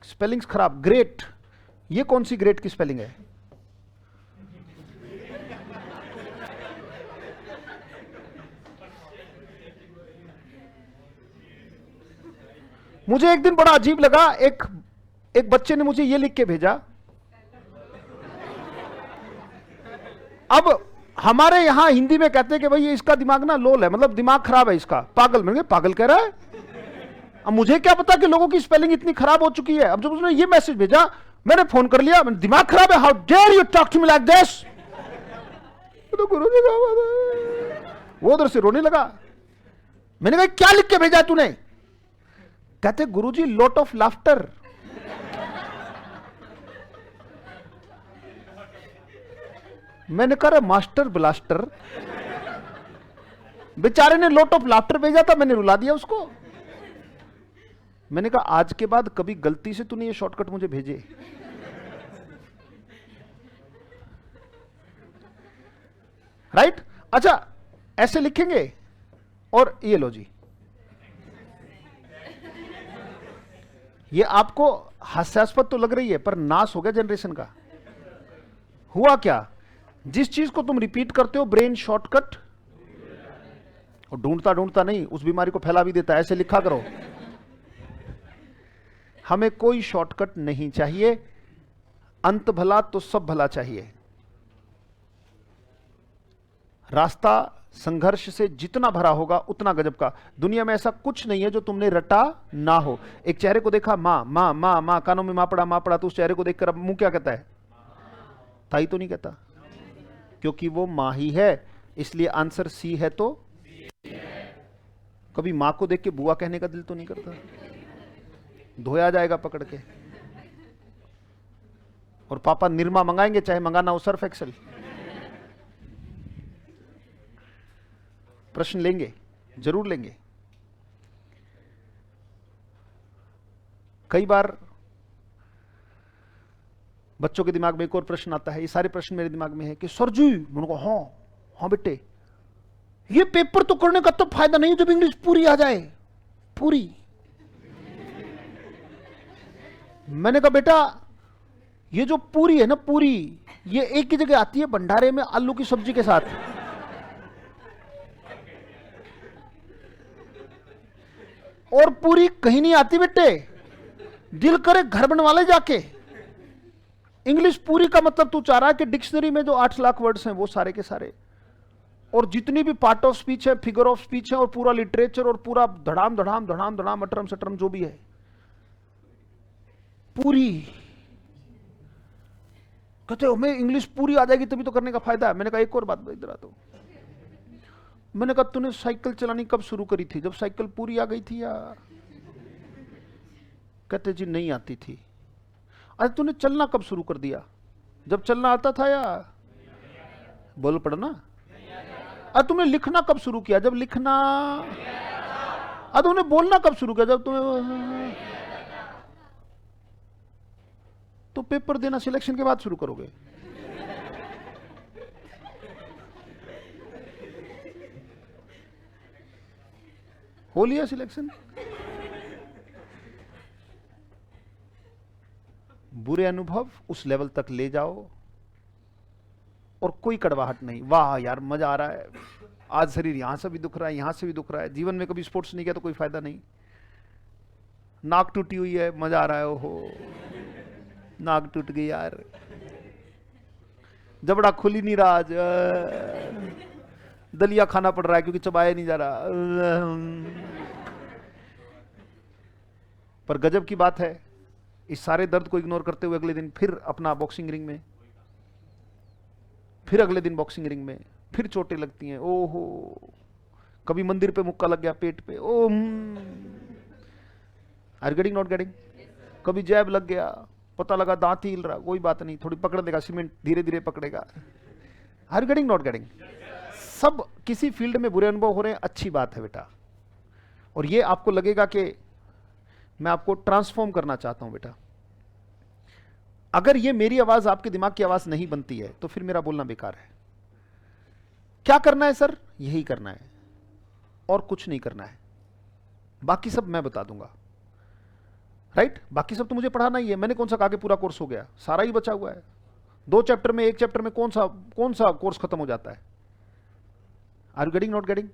स्पेलिंग्स खराब। ग्रेट, ये कौन सी ग्रेट की स्पेलिंग है? मुझे एक दिन बड़ा अजीब लगा, एक बच्चे ने मुझे ये लिख के भेजा। अब हमारे यहां हिंदी में कहते हैं कि भाई ये इसका दिमाग ना लोल है, मतलब दिमाग खराब है इसका, पागल। मैंने कहा पागल कह रहा है? अब मुझे क्या पता कि लोगों की स्पेलिंग इतनी खराब हो चुकी है। अब जब उसने ये मैसेज भेजा, मैंने फोन कर लिया, मैंने दिमाग खराब है, how dare you talk to me like this. तो गुरुजी का वो उधर से रोने लगा। मैंने कहा क्या लिख के भेजा तूने? कहते गुरुजी लॉट ऑफ लाफ्टर। मैंने कहा मास्टर ब्लास्टर। बेचारे ने लॉट ऑफ लाफ्टर भेजा था, मैंने रुला दिया उसको। मैंने कहा आज के बाद कभी गलती से तूने ये शॉर्टकट मुझे भेजे। राइट? अच्छा, ऐसे लिखेंगे और ये लो जी, ये आपको हास्यास्पद तो लग रही है, पर नाश हो गया जनरेशन का। हुआ क्या? जिस चीज को तुम रिपीट करते हो ब्रेन शॉर्टकट, और ढूंढता ढूंढता नहीं, उस बीमारी को फैला भी देता है। ऐसे लिखा करो, हमें कोई शॉर्टकट नहीं चाहिए, अंत भला तो सब भला चाहिए। रास्ता संघर्ष से जितना भरा होगा उतना गजब का। दुनिया में ऐसा कुछ नहीं है जो तुमने रटा ना हो। एक चेहरे को देखा, मां मां मां मां, कानों में मां पड़ा, तो उस चेहरे को देखकर अब मुंह क्या कहता है? ताई तो नहीं कहता, क्योंकि वो मां ही है। इसलिए आंसर सी है। तो कभी मां को देख के बुआ कहने का दिल तो नहीं करता? धोया जाएगा पकड़ के। और पापा निरमा मंगाएंगे, चाहे मंगाना हो सर्फ एक्सेल। प्रश्न लेंगे, जरूर लेंगे। कई बार बच्चों के दिमाग में एक और प्रश्न आता है, ये सारे प्रश्न मेरे दिमाग में है कि सर जी, मैंने कहा हाँ हाँ बेटे, ये पेपर तो करने का तो फायदा नहीं जब इंग्लिश पूरी आ जाए। पूरी? मैंने कहा बेटा, ये जो पूरी है ना, पूरी, ये एक ही जगह आती है, भंडारे में आलू की सब्जी के साथ। और पूरी कहीं नहीं आती बेटे। दिल करे घर बनवा ले जाके। इंग्लिश पूरी का मतलब तू चाह रहा है कि डिक्शनरी में जो 8 लाख वर्ड्स हैं वो सारे के सारे, और जितनी भी पार्ट ऑफ स्पीच है, फिगर ऑफ स्पीच है, और पूरा लिटरेचर, और पूरा धड़ाम धड़ाम धड़ाम धड़ाम, अटरम सटरम जो भी है, पूरी। कहते हो हमें इंग्लिश पूरी आ जाएगी तभी तो करने का फायदा है। मैंने कहा एक और बात इधर आ। तो मैंने कहा तूने साइकिल चलानी कब शुरू करी थी? जब साइकिल पूरी आ गई थी या? कहते जी नहीं आती थी। अरे तूने चलना कब शुरू कर दिया? जब चलना आता था या? बोल पड़ना। अरे तुमने लिखना कब शुरू किया? जब लिखना। अरे तुमने बोलना कब शुरू किया? जब तुम्हें। तो पेपर देना सिलेक्शन के बाद शुरू करोगे? हो लिया सिलेक्शन। बुरे अनुभव उस लेवल तक ले जाओ और कोई कड़वाहट नहीं, वाह यार मजा आ रहा है, आज शरीर यहां से भी दुख रहा है, यहां से भी दुख रहा है, जीवन में कभी स्पोर्ट्स नहीं किया तो कोई फायदा नहीं, नाक टूटी हुई है, मजा आ रहा है, ओहो नाक टूट गई यार, जबड़ा खुल ही नहीं रहा आज, दलिया खाना पड़ रहा है क्योंकि चबाया नहीं जा रहा। पर गजब की बात है, इस सारे दर्द को इग्नोर करते हुए अगले दिन फिर अपना बॉक्सिंग रिंग में, फिर अगले दिन बॉक्सिंग रिंग में, फिर चोटें लगती हैं, ओहो कभी मंदिर पे मुक्का लग गया पेट पे, ओ आर गेटिंग नॉट गेटिंग, कभी जैब लग गया, पता लगा दांत ही हिल रहा, कोई बात नहीं, थोड़ी पकड़ देगा सीमेंट, धीरे धीरे पकड़ेगा। आर गेटिंग नॉट गेटिंग, सब किसी फील्ड में बुरे अनुभव हो रहे हैं, अच्छी बात है बेटा, और ये आपको लगेगा कि मैं आपको ट्रांसफॉर्म करना चाहता हूं बेटा। अगर ये मेरी आवाज आपके दिमाग की आवाज नहीं बनती है तो फिर मेरा बोलना बेकार है। क्या करना है सर? यही करना है और कुछ नहीं करना है, बाकी सब मैं बता दूंगा, राइट? बाकी सब तो मुझे पढ़ाना ही है, मैंने कौन सा कहा कि पूरा कोर्स हो गया, सारा ही बचा हुआ है, 2 चैप्टर में, 1 चैप्टर में कौन सा कोर्स खत्म हो जाता है? Are you getting not getting?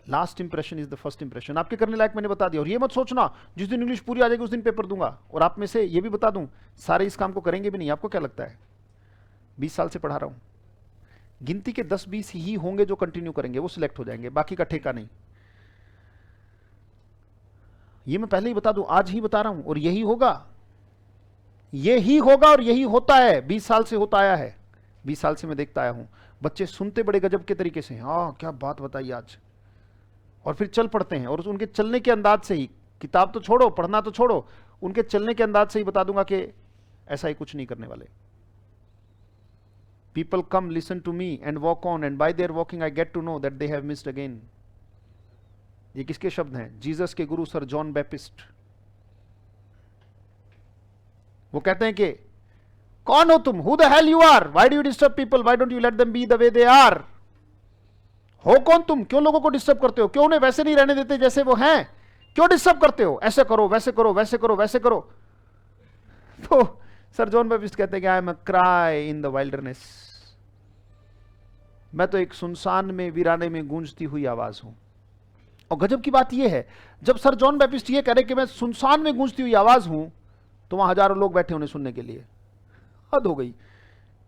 Last impression is the first impression. आपके करने लायक मैंने बता दिया, और ये मत सोचना जिस दिन इंग्लिश पूरी आ जाएगी उस दिन पेपर दूंगा, और आप में से ये भी बता दूं सारे इस काम को करेंगे भी नहीं। आपको क्या लगता है? 20 साल से पढ़ा रहा हूं, गिनती के 10-20 ही होंगे जो कंटिन्यू करेंगे, वो सिलेक्ट हो जाएंगे, बाकी का ठेका नहीं। ये मैं पहले ही बता दूं, आज ही बता रहा हूं, और यही होगा, यही होगा और यही होता है, 20 साल से होता आया है, 20 साल से मैं देखता आया हूं। बच्चे सुनते बड़े गजब के तरीके से, हाँ क्या बात बताई आज, और फिर चल पड़ते हैं, और उनके चलने के अंदाज से ही, किताब तो छोड़ो, पढ़ना तो छोड़ो, उनके चलने के अंदाज से ही बता दूंगा कि ऐसा ही कुछ नहीं करने वाले। People come, listen to me and walk on, and by their walking I get to know that they have missed again. ये किसके शब्द हैं? जीसस के गुरु सर जॉन बैप्टिस्ट। वो कहते हैं कि कौन हो तुम? Who the hell you are? Why do you disturb people? Why don't you let them be the way they are? हो कौन तुम? क्यों लोगों को डिस्टर्ब करते हो? क्यों उन्हें वैसे नहीं रहने देते जैसे वो हैं? क्यों डिस्टर्ब करते हो? ऐसे करो, वैसे करो, वैसे करो, वैसे करो। तो सर जॉन बैप्टिस्ट कहते हैं कि I am a cry in the wilderness, मैं तो एक सुनसान में, वीराने में गूंजती हुई आवाज हूं। और गजब की बात यह है, जब सर जॉन बैप्टिस्ट ये कह रहे कि मैं सुनसान में गूंजती हुई आवाज हूं, तो वहां हजारों लोग बैठे उन्हें सुनने के लिए। हद हो गई।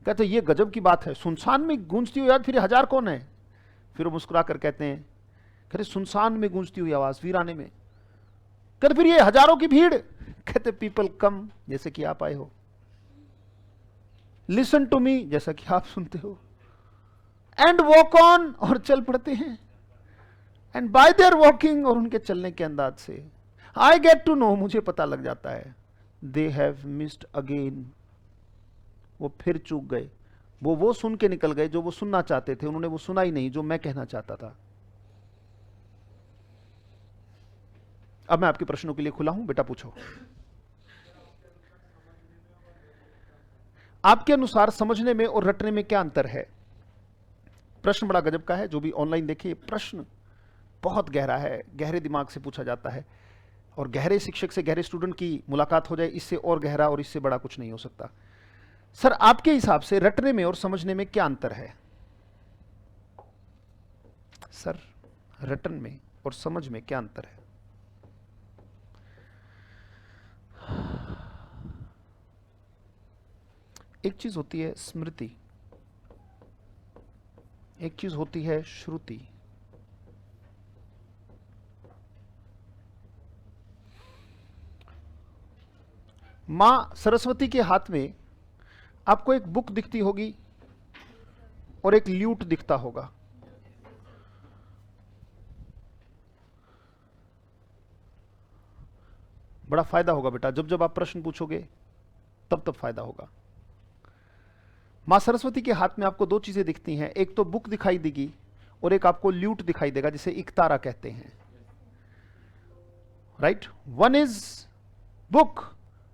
कहते ये गजब की बात है, सुनसान में गूंजती हुई आवाज, फिर 1000 कौन है? फिर वो मुस्कुरा कर कहते हैं, कहते सुनसान में गूंजती हुई आवाज, वीराने में। कहते फिर ये हजारों की भीड़? कहते पीपल कम, जैसे कि आप आए हो, लिसन टू मी, जैसा कि आप सुनते हो, एंड वॉक ऑन, और चल पड़ते हैं, एंड बाय देयर वॉकिंग, और उनके चलने के अंदाज से आई गेट टू नो, मुझे पता लग जाता है, दे हैव मिस्ड अगेन, वो फिर चूक गए, वो सुन के निकल गए जो वो सुनना चाहते थे, उन्होंने वो सुना ही नहीं जो मैं कहना चाहता था। अब मैं आपके प्रश्नों के लिए खुला हूं, बेटा पूछो। आपके अनुसार समझने में और रटने में क्या अंतर है? प्रश्न बड़ा गजब का है, जो भी ऑनलाइन देखिए, प्रश्न बहुत गहरा है, गहरे दिमाग से पूछा जाता है, और गहरे शिक्षक से गहरे स्टूडेंट की मुलाकात हो जाए, इससे और गहरा और इससे बड़ा कुछ नहीं हो सकता। सर आपके हिसाब से रटने में और समझने में क्या अंतर है? सर रटन में और समझ में क्या अंतर है? एक चीज होती है स्मृति, एक चीज होती है श्रुति। मां सरस्वती के हाथ में आपको एक बुक दिखती होगी और एक ल्यूट दिखता होगा। बड़ा फायदा होगा बेटा, जब जब आप प्रश्न पूछोगे तब तब फायदा होगा। मां सरस्वती के हाथ में आपको 2 चीजें दिखती हैं, एक तो बुक दिखाई देगी और एक आपको ल्यूट दिखाई देगा, जिसे इकतारा कहते हैं, right? One is book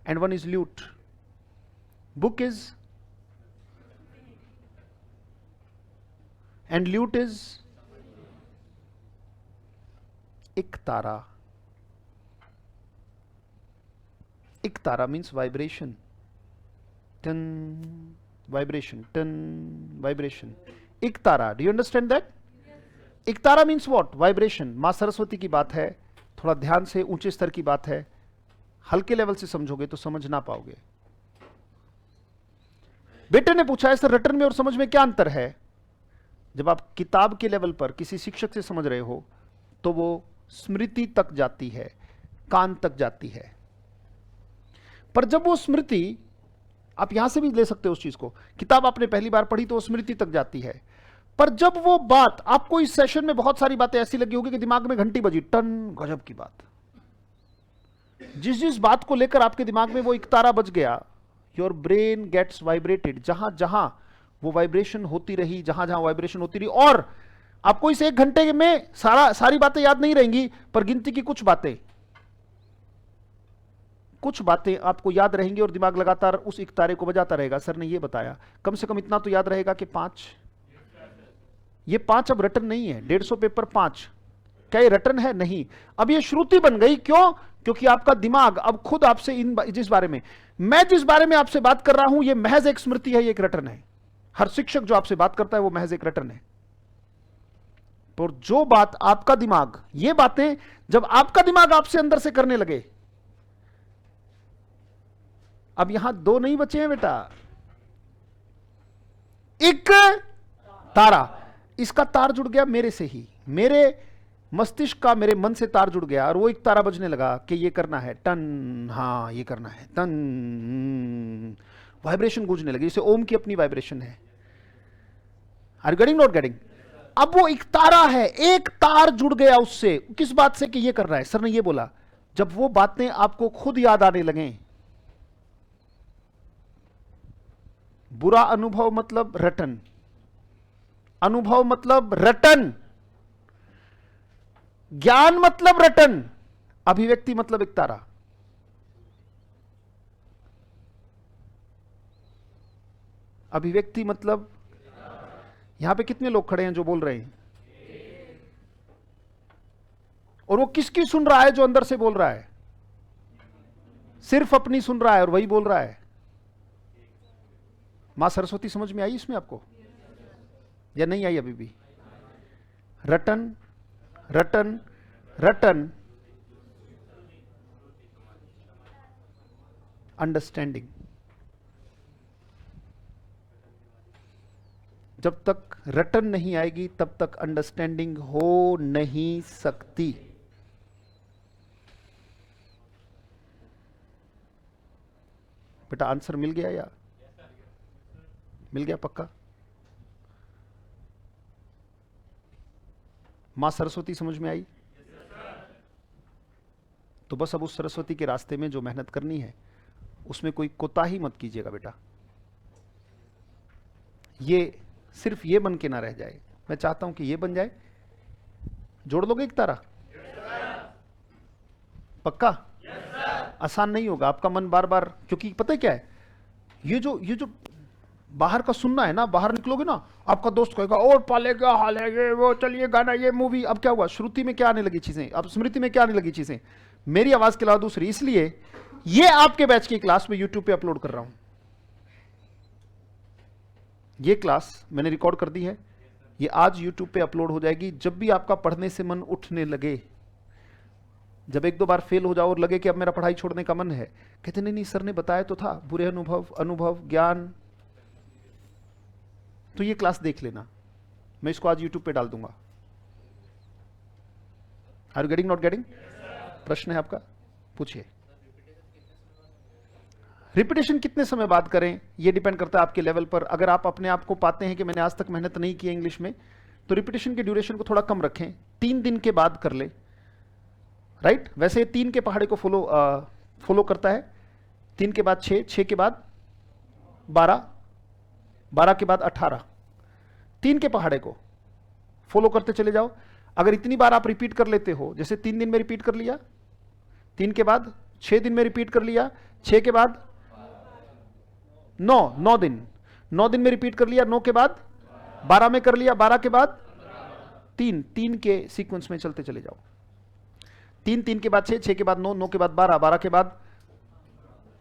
and one is lute. Book is and lute is, एक तारा मीन्स वाइब्रेशन, टन वाइब्रेशन, टन वाइब्रेशन, एक तारा। Do you understand that? एक तारा मीन्स व्हाट? वाइब्रेशन। मां सरस्वती की बात है, थोड़ा ध्यान से, ऊंचे स्तर की बात है, हल्के लेवल से समझोगे तो समझ ना पाओगे। बेटे ने पूछा है सर रटन में और समझ में क्या अंतर है? जब आप किताब के लेवल पर किसी शिक्षक से समझ रहे हो तो वो स्मृति तक जाती है, कान तक जाती है। पर जब वो स्मृति, आप यहां से भी ले सकते हो उस चीज को, किताब आपने पहली बार पढ़ी तो वो स्मृति तक जाती है, पर जब वो बात आपको इस सेशन में बहुत सारी बातें ऐसी लगी होगी कि दिमाग में घंटी बजी, टन, गजब की बात। जिस जिस बात को लेकर आपके दिमाग में वो एक तारा बज गया, योर ब्रेन गेट्स वाइब्रेटेड। जहां जहां वो वाइब्रेशन होती रही, जहां जहां वाइब्रेशन होती रही, और आपको इस 1 घंटे में सारी बातें याद नहीं रहेंगी, पर गिनती की कुछ बातें आपको याद रहेंगी और दिमाग लगातार उस एक तारे को बजाता रहेगा। सर ने ये बताया, कम से कम इतना तो याद रहेगा कि 5, ये 5 अब रटन नहीं है। 150 पेपर 5, क्या ये रटन है? नहीं, अब ये श्रुति बन गई। क्यों? क्योंकि आपका दिमाग अब खुद आपसे जिस बारे में आपसे बात कर रहा हूं, ये महज एक स्मृति है, ये एक रटन है। हर शिक्षक जो आपसे बात करता है वो महज एक रटन है। और जो बात आपका दिमाग, ये बातें जब आपका दिमाग आपसे अंदर से करने लगे, अब यहां 2 नहीं बचे हैं बेटा, एक तारा, इसका तार जुड़ गया मेरे से ही, मेरे मस्तिष्क का, मेरे मन से तार जुड़ गया और वो एक तारा बजने लगा कि ये करना है, टन, हाँ ये करना है, टन, वाइब्रेशन गूंजने लगी। जैसे ओम की अपनी वाइब्रेशन है। Are you getting, not getting? अब वो एक तारा है, एक तार जुड़ गया उससे, किस बात से? कि ये करना है। सर ने ये बोला, जब वो बातें आपको खुद याद आने लगे, बुरा अनुभव मतलब रटन, अनुभव मतलब रटन, ज्ञान मतलब रटन, अभिव्यक्ति मतलब एक तारा। अभिव्यक्ति मतलब, यहां पे कितने लोग खड़े हैं जो बोल रहे हैं? और वो किसकी सुन रहा है? जो अंदर से बोल रहा है, सिर्फ अपनी सुन रहा है और वही बोल रहा है। मां सरस्वती समझ में आई इसमें आपको या नहीं आई अभी भी? रटन, रटन, रटन, अंडरस्टैंडिंग। जब तक रटन नहीं आएगी तब तक अंडरस्टैंडिंग हो नहीं सकती। बेटा आंसर मिल गया या मिल गया? पक्का? मां सरस्वती समझ में आई? तो बस अब उस सरस्वती के रास्ते में जो मेहनत करनी है उसमें कोई कोताही मत कीजिएगा बेटा। ये सिर्फ ये बन के ना रह जाए, मैं चाहता हूं कि ये बन जाए। जोड़ लोगे एक तारा? पक्का? आसान नहीं होगा, आपका मन बार बार, क्योंकि पता है क्या है, ये जो बाहर का सुनना है ना, बाहर निकलोगे ना, आपका दोस्त कहेगा और पाले क्या हाल है, ये वो, चलिए गाना, ये मूवी। अब क्या हुआ? श्रुति में क्या आने लगी चीजें, अब स्मृति में क्या आने लगी चीजें, मेरी आवाज के अलावा दूसरी। इसलिए ये आपके बैच की क्लास में यूट्यूब पे अपलोड कर रहा हूं। ये क्लास मैंने रिकॉर्ड कर दी है, ये आज यूट्यूब पे अपलोड हो जाएगी। जब भी आपका पढ़ने से मन उठने लगे, जब 1-2 बार फेल हो जाओ और लगे कि अब मेरा पढ़ाई छोड़ने का मन है, कहते नहीं सर ने बताया तो था, बुरे अनुभव ज्ञान, तो ये क्लास देख लेना। मैं इसको आज यूट्यूब पे डाल दूंगा। Are you getting, not getting? प्रश्न है आपका? पूछिए। रिपीटेशन कितने समय बाद करें ये डिपेंड करता है आपके लेवल पर। अगर आप अपने आप को पाते हैं कि मैंने आज तक मेहनत नहीं की है इंग्लिश में, तो रिपीटेशन के ड्यूरेशन को थोड़ा कम रखें, 3 दिन के बाद कर ले। राइट? वैसे 3 के पहाड़े को फॉलो करता है। 3 के बाद 6, 6 के बाद 12, 12 के बाद 18, 3 के पहाड़े को फॉलो करते चले जाओ। अगर इतनी बार आप रिपीट कर लेते हो, जैसे 3 दिन में रिपीट कर लिया, 3 के बाद 6 दिन में रिपीट कर लिया, 6 के बाद 9 दिन, 9 दिन में रिपीट कर लिया, 9 के बाद 12 में कर लिया, 12 के बाद 3 के सीक्वेंस में चलते चले जाओ। 3, 3 के बाद 6, 6 के बाद 9, 9 के बाद 12, 12 के बाद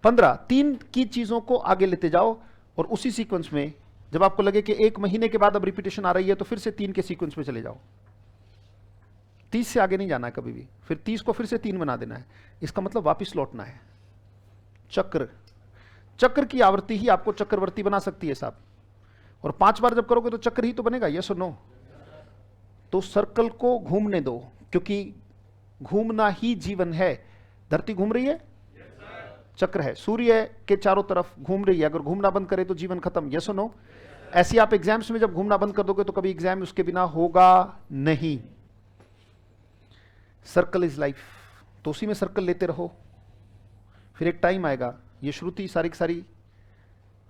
15। 3 की चीजों को आगे लेते जाओ और उसी सीक्वेंस में जब आपको लगे कि 1 महीने के बाद अब रिपीटेशन आ रही है तो फिर से 3 के सीक्वेंस में चले जाओ। 30 से आगे नहीं जाना है कभी भी, फिर 30 को फिर से 3 बना देना है। इसका मतलब वापस लौटना है। चक्र की आवृत्ति ही आपको चक्रवर्ती बना सकती है साहब। और 5 बार जब करोगे तो चक्र ही तो बनेगा, यस और नो। तो सर्कल को घूमने दो, क्योंकि घूमना ही जीवन है। धरती घूम रही है, चक्र है, सूर्य के चारों तरफ घूम रही है। अगर घूमना बंद करे तो जीवन खत्म, यस और नो। ऐसे आप एग्जाम्स में जब घूमना बंद कर दोगे तो कभी एग्जाम उसके बिना होगा नहीं। सर्कल इज लाइफ, तो उसी में सर्कल लेते रहो। फिर एक टाइम आएगा, ये श्रुति सारी की सारी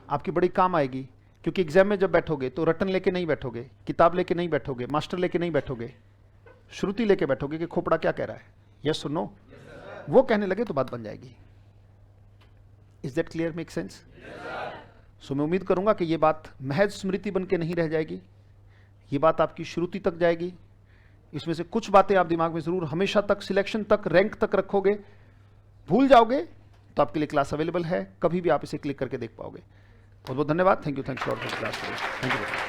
आपकी बड़ी काम आएगी। क्योंकि एग्जाम में जब बैठोगे तो रटन लेके नहीं बैठोगे, किताब लेके नहीं बैठोगे, मास्टर लेके नहीं बैठोगे, श्रुति लेके बैठोगे कि खोपड़ा क्या कह रहा है, यस और नो। वो कहने लगे तो बात बन जाएगी। Is that clear, make sense? So मैं उम्मीद करूंगा कि ये बात महज स्मृति बन के नहीं रह जाएगी, ये बात आपकी श्रुति तक जाएगी। इसमें से कुछ बातें आप दिमाग में जरूर हमेशा तक, सिलेक्शन तक, रैंक तक रखोगे। भूल जाओगे तो आपके लिए क्लास अवेलेबल है, कभी भी आप इसे क्लिक करके देख पाओगे। बहुत बहुत धन्यवाद। Thank you, thanks for class. Thank you.